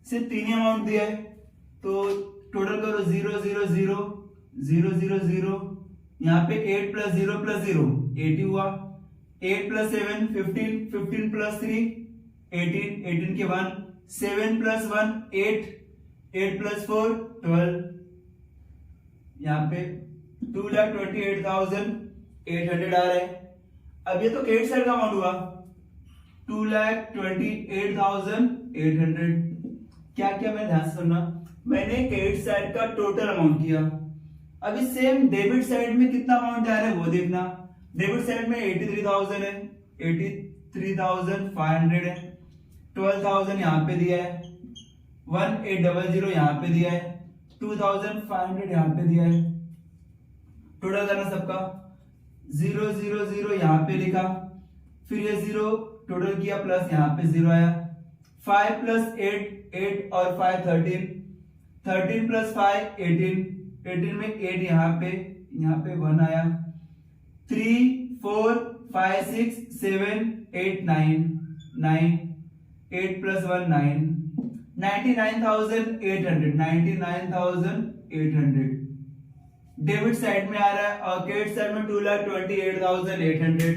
सिर्फ तीन ही अमाउंट दिया है तो टोटल करो 0 0 0 0 0 0। यहाँ पे 8 + 0 + 0 80 हुआ। 8 + 7 15, 15 + 3 18, 18 के 1, 7 + 1 8, 8 + 4 12। यहाँ पे 2,28,800 आ रहा है। अब ये तो क्रेडिट साइड का अमाउंट हुआ 2,28,800। क्या क्या मैंने ध्यान से सुनना, मैंने क्रेडिट साइड का टोटल अमाउंट किया। अभी सेम डेबिट साइड में कितना अमाउंट आ रहा है वो देखना। डेबिट साइड में 83,000 है, 83,500 है, 12,000 यहाँ पे दिया है, 1,800 यहाँ पे दिया है, 2,500 यहाँ पे दिया है। टोटल करना सबका 0 0 0 यहाँ पे लिखा, फिर ये 0 टोटल किया प्लस यहाँ पे 0 आया। 5 + 8 8 और 5 13, 13 + 5 18, 18 में 8 यहाँ पे 1 आया। 3 4 5 6 7 8 9 9, 8 + 1 9, 99,800, 99,800 डेबिट साइड में आ रहा है और क्रेडिट साइड में 2,28,800।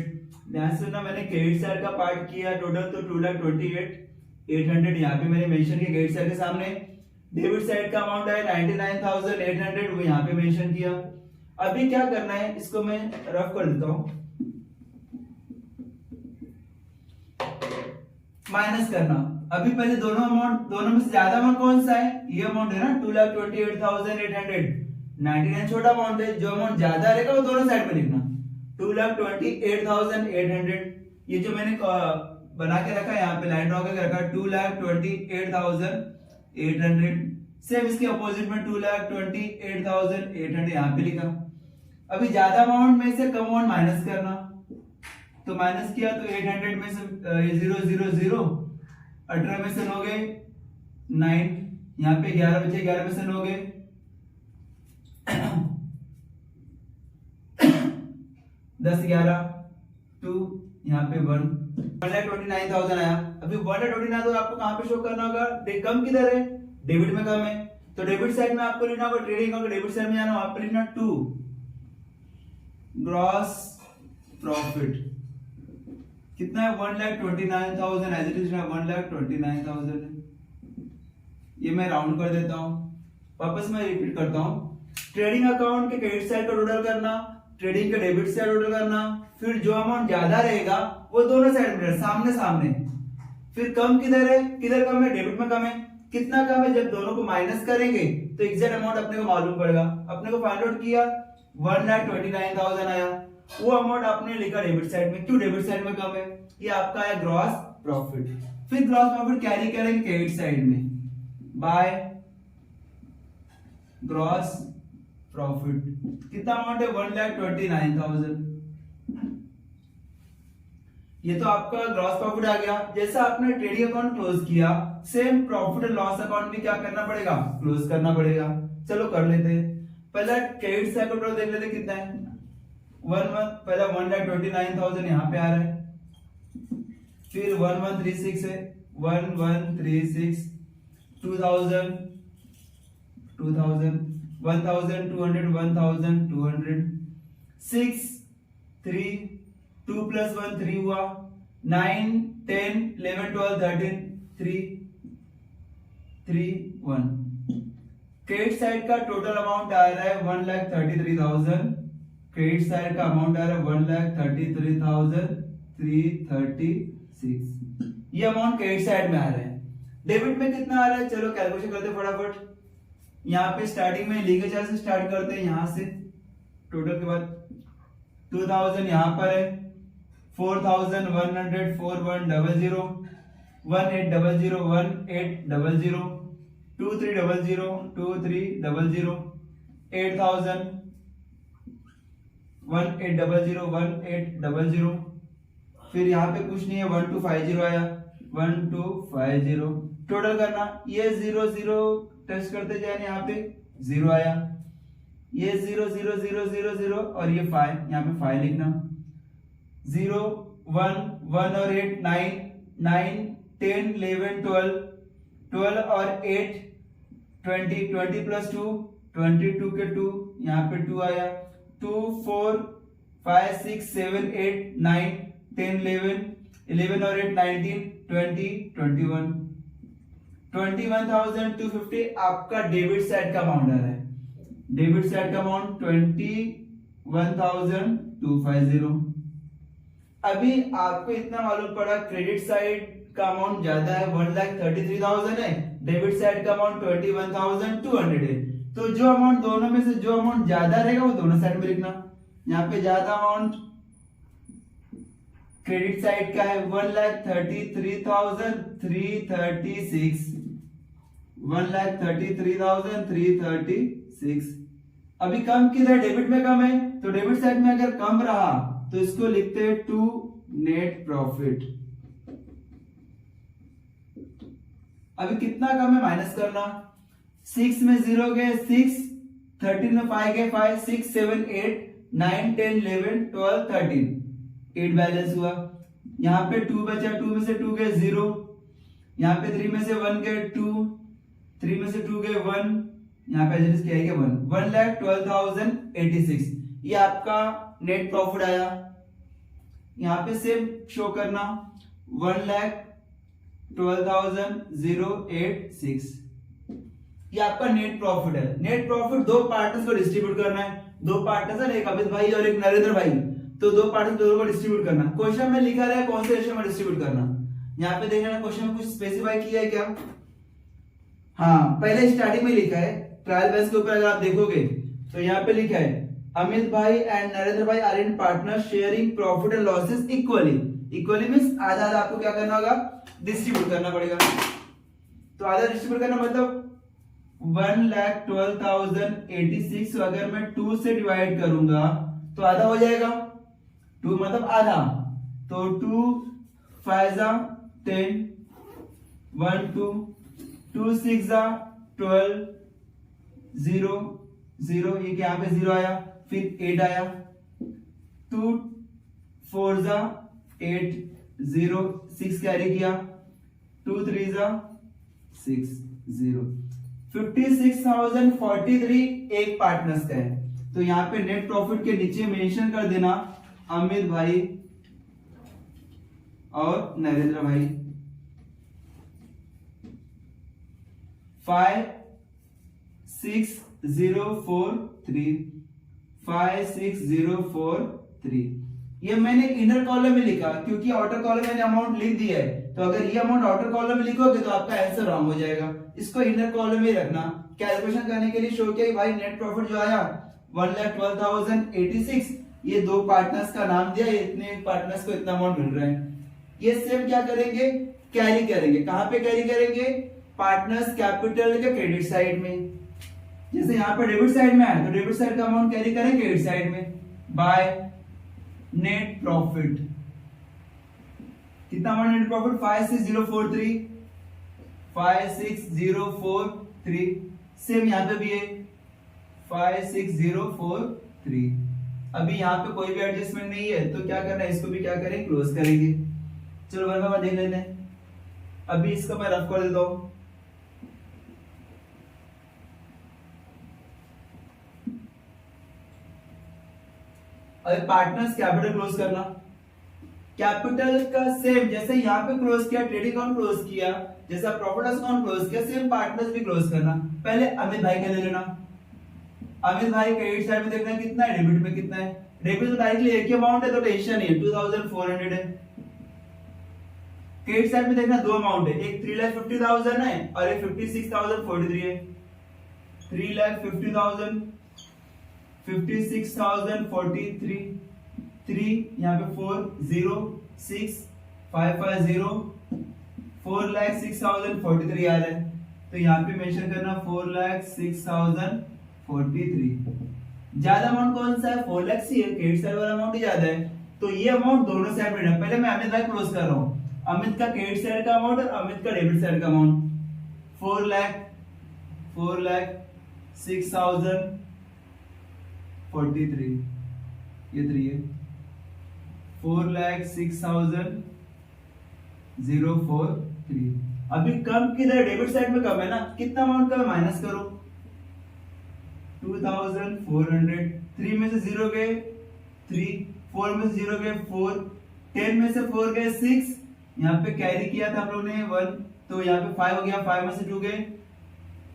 ध्यान से सुनना, मैंने क्रेडिट साइड का पार्ट किया टोटल तो 2,28,800 यहाँ पे मैंने मेंशन किया क्रेडिट साइड के सामने। डेबिट साइड का अमाउंट है 99,800, वो यहाँ पे मेंशन किया। अभी क्या करना है, इसको मैं रफ कर देता हूं। माइनस करना, अभी पहले दोनों में से ज्यादा अमाउंट कौन सा है, ये अमाउंट है ना 2,28,800। 99 छोटा अमाउंट है, जो अमाउंट ज्यादा रहेगा वो दोनों साइड में लिखना। 2,28,800, ये जो मैंने बना के रखा है यहाँ पे लाइन ड्रॉ करके रखा 2,28,800। सेम इसके अपोजिट में 2,28,800 यहाँ पे लिखा। अभी ज्यादा अमाउंट में से कम अमाउंट माइनस करना, तो माइनस किया तो 800 में से 0 0 0 18 में से 9 गए 9, यहाँ पे 11 बचे, 11 में से 9 गए 10, 11 2, यहाँ पे 1,29,000 आया। अभी 1,29,000 तो आपको कहाँ पे शो करना होगा, कम किधर है, डेबिट में कम है, तो डेबिट साइड में आपको लिखना होगा, ट्रेडिंग अकाउंट डेबिट साइड में जाना, वहां पे लिखना 2 ग्रॉस प्रॉफिट कितना है 1,29,000 एज इट इज 1,29,000। ये मैं राउंड कर देता हूं, वापस मैं रिपीट करता हूं, ट्रेडिंग अकाउंट के क्रेडिट साइड का टोटल करना, ट्रेडिंग के डेबिट साइड टोटल करना, फिर जो अमाउंट ज्यादा रहेगा वो दोनों साइड में सामने सामने, फिर कम किधर है, किधर कम है, डेबिट में कम है, कितना कम है, जब दोनों को माइनस करेंगे तो एग्जैक्ट अमाउंट अपने को मालूम पड़ेगा। अपने को फाइंड आउट किया 1,29,000 आया, वो अमाउंट आपने लिखा डेबिट साइड में, क्यों डेबिट साइड में कम है, ये आपका है ग्रॉस प्रॉफिट। फिर ग्रॉस प्रॉफिट कैरी करेंगे क्रेडिट साइड में बाय ग्रॉस प्रॉफिट, कितना अमाउंट है 1,29,000। ये तो आपका ग्रॉस प्रॉफिट आ गया। जैसा आपने ट्रेडिंग अकाउंट क्लोज किया, same profit and loss account भी क्या करना पड़ेगा, क्लोज करना पड़ेगा। चलो कर लेते हैं, पहला क्रेडिट साइड टोटल देख लेते कितना है, पहला 1,29,000 यहाँ पे आ रहा है, फिर 1,136 है, 1,136 2,000 2,000 1,200 1,200 6 3 2 plus 1 3 हुआ, 9 10 11 12 13 3 3 1। क्रेडिट साइड का टोटल अमाउंट आ रहा है 1,33,000, क्रेडिट साइड का अमाउंट आ रहा है 1,33,336, ये अमाउंट क्रेडिट साइड में आ रहा है। डेबिट में कितना आ रहा है, चलो कैलकुलेशन करते हैं फटाफट। यहाँ पे स्टार्टिंग में लीगल चार्ज से स्टार्ट करते हैं, यहां से टोटल के बाद 2,000 यहाँ पर है, 4,100 4,100 1,800 1,800 2,300 2,300 8,000 1,800 1,800, फिर यहाँ पे कुछ नहीं है, 1,250 आया, 1,250 टोटल करना, ये 0 0 टेस्ट करते जाए, यहाँ पे 0 आया, ये 0 0 0 0 0 और ये 5, यहाँ पे 5 लिखना, 0 1 1 और 8 9 9 10 11 12 12 और 8 20 20 प्लस 2 22 के 2, यहाँ पे 2 आया, 2 4 5 6 7 8 9 10 11 11 और 8 19 20 21 21,250 आपका डेबिट साइड का अमाउंट आ रहा है। डेबिट साइड का अमाउंट 21,250। अभी आपको इतना मालूम पड़ा, क्रेडिट साइड का अमाउंट ज्यादा है, 1,33,000 है, डेबिट साइड का अमाउंट 21,200 है। तो जो अमाउंट दोनों में से जो अमाउंट ज्यादा रहेगा वो दोनों साइड में लिखना। यहाँ पे ज्यादा अमाउंट क्रेडिट साइड का है 1,33,336, 1,33,336। अभी कम किधर, डेबिट में कम है, तो डेबिट साइड में अगर कम रहा तो इसको लिखते हैं 2 नेट प्रॉफिट। अभी कितना कम है माइनस करना, 6 में 0 गए 6, 13 में 5 गए 5, 6 7 8 9 10 11 12 13, 8 बैलेंस हुआ। यहाँ पे 2 बचा, 2 में से 2 गए 0, यहाँ पे 3 में से 1 गए 2, 3 में से 2 गए 1, यहाँ पे एडजस्ट किया है 1, 1,12,086, ये आपका नेट प्रॉफिट आया। यहाँ पे सेम शो करना 1,12,086, ये आपका नेट प्रॉफिट है। नेट प्रॉफिट दो पार्टनर्स को डिस्ट्रीब्यूट करना है, दो पार्टनर्स है, एक अमित भाई और एक नरेंद्र भाई, तो दो पार्टनर्स दोनों को डिस्ट्रीब्यूट करना। क्वेश्चन में लिखा रहा है कौन से रेशियो में डिस्ट्रीब्यूट करना, यहाँ पे देखना क्वेश्चन में कुछ स्पेसिफाई किया है क्या। हाँ, पहले स्टार्टिंग में लिखा है, ट्रायल बेस के ऊपर अगर आप देखोगे तो यहाँ पे लिखा है अमित भाई and Narendra bhai are in partner sharing profit and losses equally. Equally means आधा आधा आपको क्या करना होगा, डिस्ट्रीब्यूट करना पड़ेगा। तो आधा डिस्ट्रीब्यूट करना मतलब 1,12,086 अगर मैं 2 से डिवाइड करूंगा तो आधा हो जाएगा, 2 मतलब आधा, तो 2 5 10 1 2 2 6 जा 12 0 0, ये यहाँ पे 0 आया, फिर 8 आया, 2 4 जा 8 0 6 कैरी किया, 2 3 जा 6 0, 56,043 एक पार्टनर्स का है। तो यहाँ पे नेट प्रॉफिट के नीचे मेंशन कर देना अमित भाई और नरेंद्र भाई। 56043 56043, ये मैंने इनर कॉलम में लिखा क्योंकि आउटर कॉलम मैंने अमाउंट लिख दिया है, तो अगर ये अमाउंट आउटर कॉलम में लिखोगे तो आपका आंसर रॉन्ग हो जाएगा। इसको इनर कॉलम में रखना। कैलकुलेशन करने के लिए शो किया भाई नेट प्रॉफिट जो आया 1,12,086, ये दो पार्टनर्स का नाम दिया, इतने पार्टनर्स को इतना अमाउंट मिल रहा है। ये सेम क्या करेंगे, कैरी करेंगे। कहां पे कैरी करेंगे, पार्टनर्स कैपिटल के क्रेडिट साइड में। जैसे यहाँ पर डेबिट साइड में आया तो डेबिट साइड का अमाउंट कैरी करें क्रेडिट साइड में, बाय नेट प्रॉफिट। कितना अमाउंट नेट प्रॉफिट 56043 56043, सेम यहाँ पे भी है 56043। अभी यहाँ पे कोई भी एडजस्टमेंट नहीं है तो क्या करना है, इसको भी क्या करें, क्लोज करेंगे। चलो भाई बाबा देख लेते हैं। अभी इसको मैं रफ कर देता हूं। अभी पार्टनर्स कैपिटल क्लोज करना, कैपिटल का सेम जैसे यहाँ पे क्लोज किया, ट्रेडिंग अकाउंट क्लोज किया, जैसा प्रॉफिट अकाउंट क्लोज किया, सेम पार्टनर्स भी क्लोज करना। पहले अमित भाई का ले लेना। अमित भाई क्रेडिट साइड में देखना कितना है, डेबिट में कितना है। डेबिट तो डायरेक्टली एक ही अमाउंट है तो टेंशन नहीं है, 2400 है। क्रेडिट साइड में देखना दो अमाउंट है, एक 3,50,000 है और एक 56,043 है। 3,50,000 56,043, 3 यहाँ पे 4 0 6 550 4,06,043 आ रहा है, तो यहाँ पे मेंशन करना 4,06,043। ज्यादा अमाउंट कौन सा है, 4 लाख सी है, क्रेडिट साइड वाला अमाउंट ही ज्यादा है, तो ये अमाउंट दोनों साइड में। पहले मैं अमित भाई क्लोज कर रहा हूँ, अमित का क्रेडिट साइड का अमाउंट और अमित का डेबिट साइड का अमाउंट। 4,06,043, ये 3 है, 4,06,043। अभी कम किधर, डेबिट साइड में कम है ना, कितना अमाउंट का माइनस करो, 2,400। 3 में से 0 गए 3, 4 में से 0 गए 4, 10 में से 4 गए 6, यहाँ पे कैरी किया था हम लोग ने 1, तो यहाँ पे 5 हो गया, 5 में से 2 गए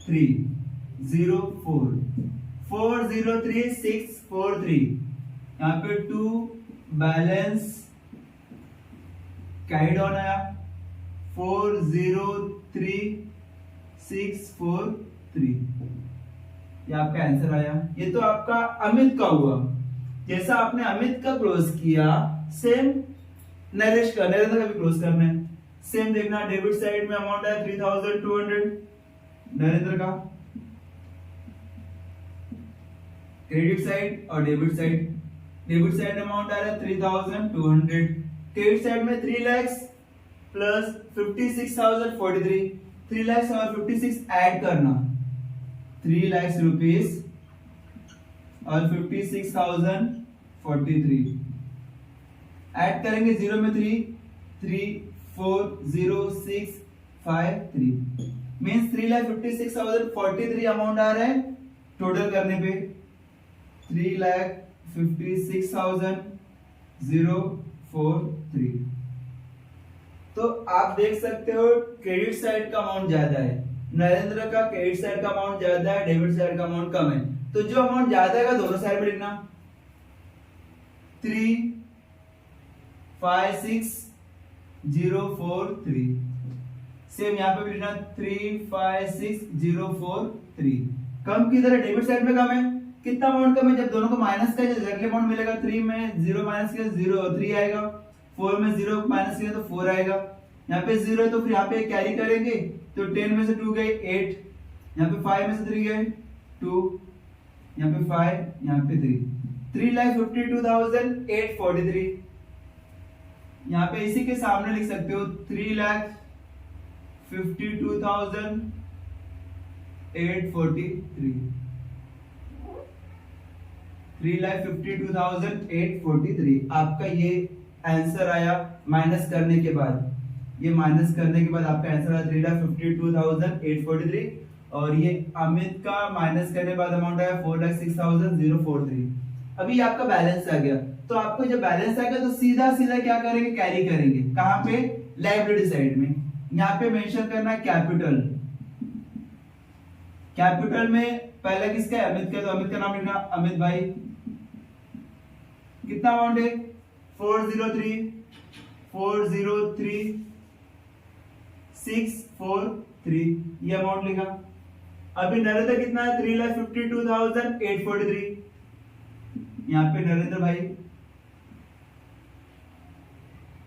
3, 0 4 403,643। यहाँ पे 2 बैलेंस कैरिड ऑन आया 403,643, ये आपका आंसर आया। ये तो आपका अमित का हुआ। जैसा आपने अमित का क्लोज किया सेम नरेश का, नरेंद्र का भी क्लोज करना है। सेम देखना, डेबिट साइड में अमाउंट है 3,200 नरेंद्र का, क्रेडिट साइड और debit side. Debit side amount आ रहा है 3,200, क्रेडिट साइड में 3 लाख प्लस 56,043, 3 लाख और 56 ऐड करना, 3 लाख रुपीस और 56,043 ऐड करेंगे, 0 में 3 3 4 0 6 5 3 मींस 3,56,043 अमाउंट आ रहा है टोटल करने पे। 3,56,043। तो आप देख सकते हो क्रेडिट साइड का अमाउंट ज्यादा है, नरेंद्र का क्रेडिट साइड का अमाउंट ज्यादा है, डेबिट साइड का अमाउंट कम है। तो जो अमाउंट ज्यादा है दोनों साइड में लिखना, 3,56,043। सेम यहाँ पे भी लिखना 3,56,043। कम किधर है, डेबिट साइड में कम है। कितना अमाउंट कम है, जब दोनों को माइनस करें एग्जैक्टली अमाउंट मिलेगा। 3 में 0 माइनस किया 3 आएगा, 4 में 0 माइनस किया तो 4 आएगा। यहाँ पे 0 है तो फिर यहाँ पे कैरी करेंगे, तो 10 में से 2 गए 8, यहाँ पे 5 में से 3 गए 2, यहाँ पे 5, यहाँ पे 3, 3,52,843। यहाँ पे इसी के सामने लिख सकते हो 3,52,843। 52,843 3,52,843 आपका ये आंसर आया माइनस करने के बाद। ये माइनस करने के बाद आपका आंसर आया 3,52,843 और ये अमित का माइनस करने के बाद अमाउंट आया 4,06,043। अभी आपका बैलेंस आ गया, तो आपको जब बैलेंस आ गया तो सीधा सीधा क्या करेंगे, कैरी करेंगे। कहां पे, लायबिलिटी साइड में। यहाँ पे मेंशन करना है कैपिटल। कैपिटल में पहला किसका है, अमित का, तो अमित का नाम लिखना अमित भाई। कितना अमाउंट है, 403,643 ये अमाउंट लिखा। अभी नरेंद्र कितना है, 3,52,843। यहाँ पे नरेंद्र भाई,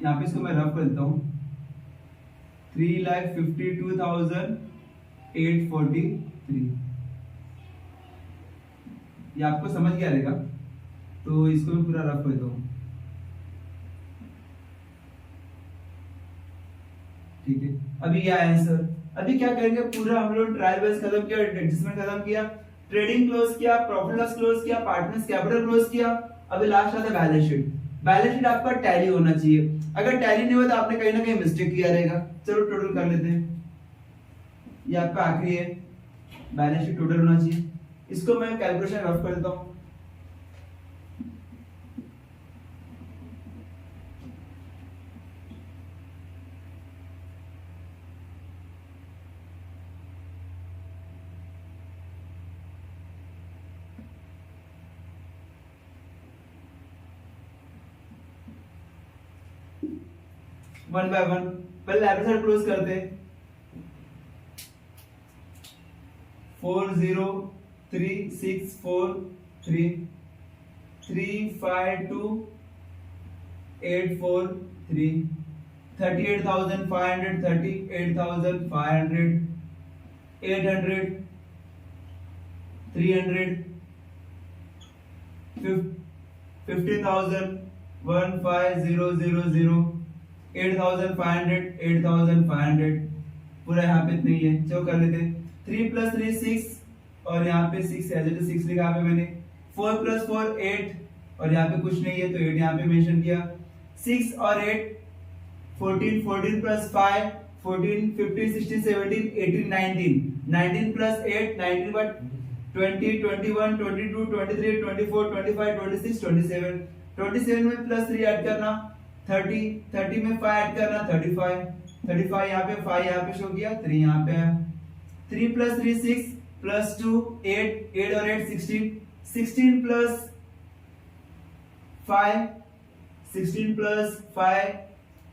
यहाँ पे इसको मैं रफ कर देता हूं, 3,52,843। ये आपको समझ गया रहेगा, तो इसको मैं पूरा रफ कर देता हूं। ठीक है, अभी ये आंसर। अभी क्या करेंगे, पूरा हम लोग ट्रायल बेस खत्म किया, एडजस्टमेंट खत्म किया, ट्रेडिंग क्लोज किया, प्रॉफिट लॉस क्लोज किया, पार्टनर्स कैपिटल क्लोज किया। अभी लास्ट आता है बैलेंस शीट। बैलेंस शीट आपका टैली होना चाहिए। अगर टैली नहीं हुआ तो आपने कहीं ना कहीं मिस्टेक किया रहेगा। चलो टोटल कर लेते हैं। ये आपका आखिरी है, बैलेंस शीट टोटल होना चाहिए। इसको मैं कैलकुलेशन रफ कर देता हूं। वन बाय वन, पहले लेफ्ट साइड क्लोज करते हैं। 403,643 352,843 38,500 38,500 800 300 15,000 15,000 8,500 8,500 पूरा यहाँ पे नहीं है, चलो कर लेते हैं। 3 + 3 6 और यहाँ पे 6 है, जैसे 6 लिखा यहाँ पे मैंने। 4 + 4 8 और यहाँ पे कुछ नहीं है तो 8 यहाँ पे मेंशन किया। 6 और 8 14 14 + 5 14 15 16 17 18 19 19 + 8 19 but 20 21 22 23 24 25 26 27 27 में +3 ऐड करना 30 30 में 5 ऐड करना 35 35 यहाँ पे 5 यहाँ पे शो किया 3 यहाँ पे है। 3 + 3 6 + 2 8 8 और 8 16 16 + 5 16 + 5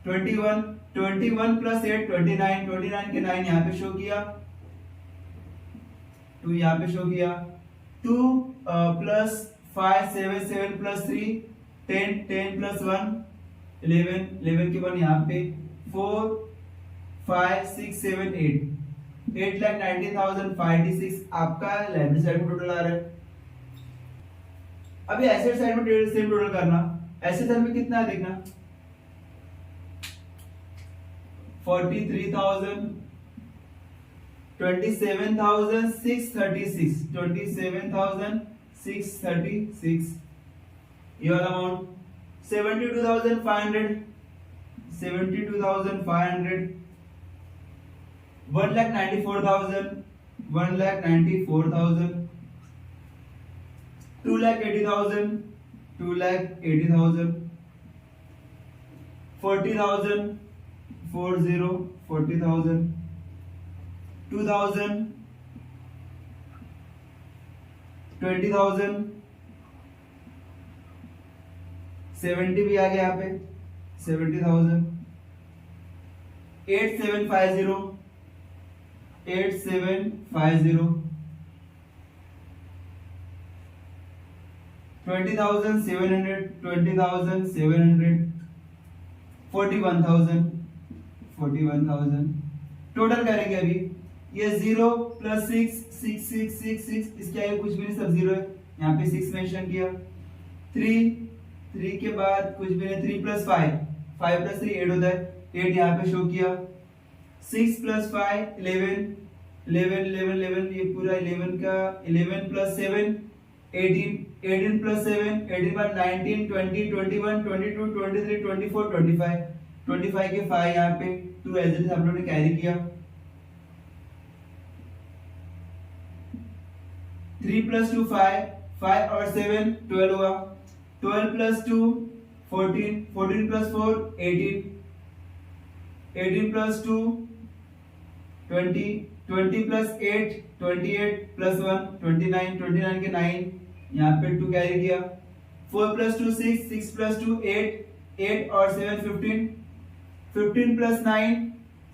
21 21 + 8 29 29 के 9 यहाँ पे शो किया 2 यहाँ पे शो किया 2 + 5 7 7 + 3 10 10 + 1 11 11 के 1 यहाँ पे 4 5 6 7 8 8,90,056 आपका लायबिलिटी साइड में टोटल आ रहा है। अभी एसेट साइड में सेम टोटल करना। एसेट साइड में कितना है देखना 43,000 27,636 27,636 ये वाला अमाउंट 72,500 72,500 1,94,000 1,94,000 2,80,000 2,80,000 40,000 40,000 2,000 20,000 70 भी आ गया यहाँ पे 70,000 8750 8750 20,700 20,700 41,000 41,000 टोटल करेंगे अभी ये 0 + 6 6 6 6 6 इसके आगे कुछ भी नहीं सब 0 है यहाँ पे 6 मेंशन किया 3 3 के बाद कुछ भी नहीं 3 + 5 5 + 3 8 होता है 8 यहाँ पे शो किया 6 प्लस 5 11 11 11 11 ये पूरा 11 का 11 प्लस 7 18 18 प्लस 7 18 पर 19 20 21 22 23 24 25 25 के 5 यहाँ पे 2 एज इट इज हम लोगों ने कैरी किया। 3 प्लस 2 5 5 और 7 12 हुआ। 12 plus 2 14 14 plus 4 18 18 plus 2 20 20 plus 8 28 plus 1 29 29 के 9 यहाँ पे 2 कैरी किया। 4 प्लस 2 6 6 प्लस 2 8 8 और 7 15 15 plus 9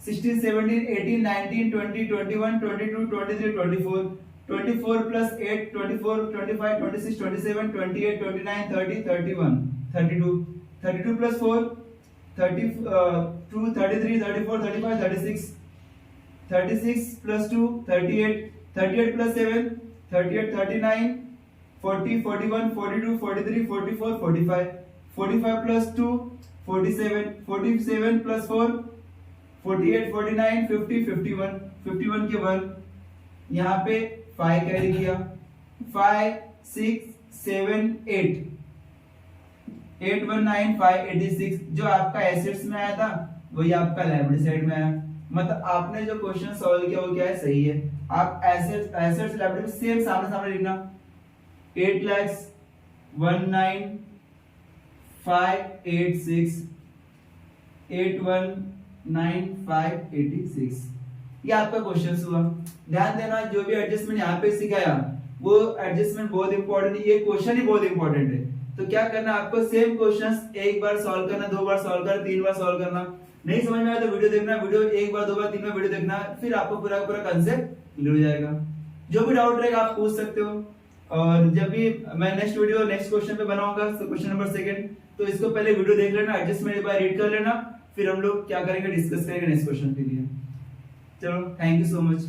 16 17 18 19 20 21 22 23 24 24 plus 8 24 25 26 27 28 29 30 31 32 32 plus 4 32 33 34 35 36 36 plus 2 38 38 plus 7 38 39 40 41 42 43 44 45 45 plus 2 47 47 plus 4 48 49 50 51 51 के 1 यहाँ पे 5 कैरी किया। 5 6 7 8 8 1 9 5 86 जो आपका एसेट्स में आया था वही आपका लायबिलिटी साइड में आया। मतलब आपने जो क्वेश्चन सॉल्व किया वो क्या है, सही है। आप एसेट्स लायबिलिटी सेम सामने सामने लिखना। 8 lakhs 19586 819586 ये आपका क्वेश्चन हुआ। ध्यान देना जो भी एडजस्टमेंट यहाँ पे सिखाया वो एडजस्टमेंट बहुत इंपॉर्टेंट है, ये क्वेश्चन ही बहुत इंपॉर्टेंट है। तो क्या करना, आपको सेम क्वेश्चंस एक बार सॉल्व करना, 2 बार सॉल्व करना, 3 बार सॉल्व करना। नहीं समझ में आया तो वीडियो देखना, वीडियो 1 बार 2 बार 3 बार वीडियो देखना, फिर आपको पूरा पूरा कंसेप्ट क्लियर हो जाएगा। जो भी डाउट रहेगा आप पूछ सकते हो। और जब भी मैं नेक्स्ट वीडियो नेक्स्ट क्वेश्चन पे बनाऊंगा, क्वेश्चन नंबर 2, तो इसको पहले वीडियो देख लेना, एडजस्टमेंट एक बार रीड कर लेना, फिर हम लोग क्या करेंगे, डिस्कस करेंगे नेक्स्ट क्वेश्चन के लिए। चलो, थैंक यू सो मच।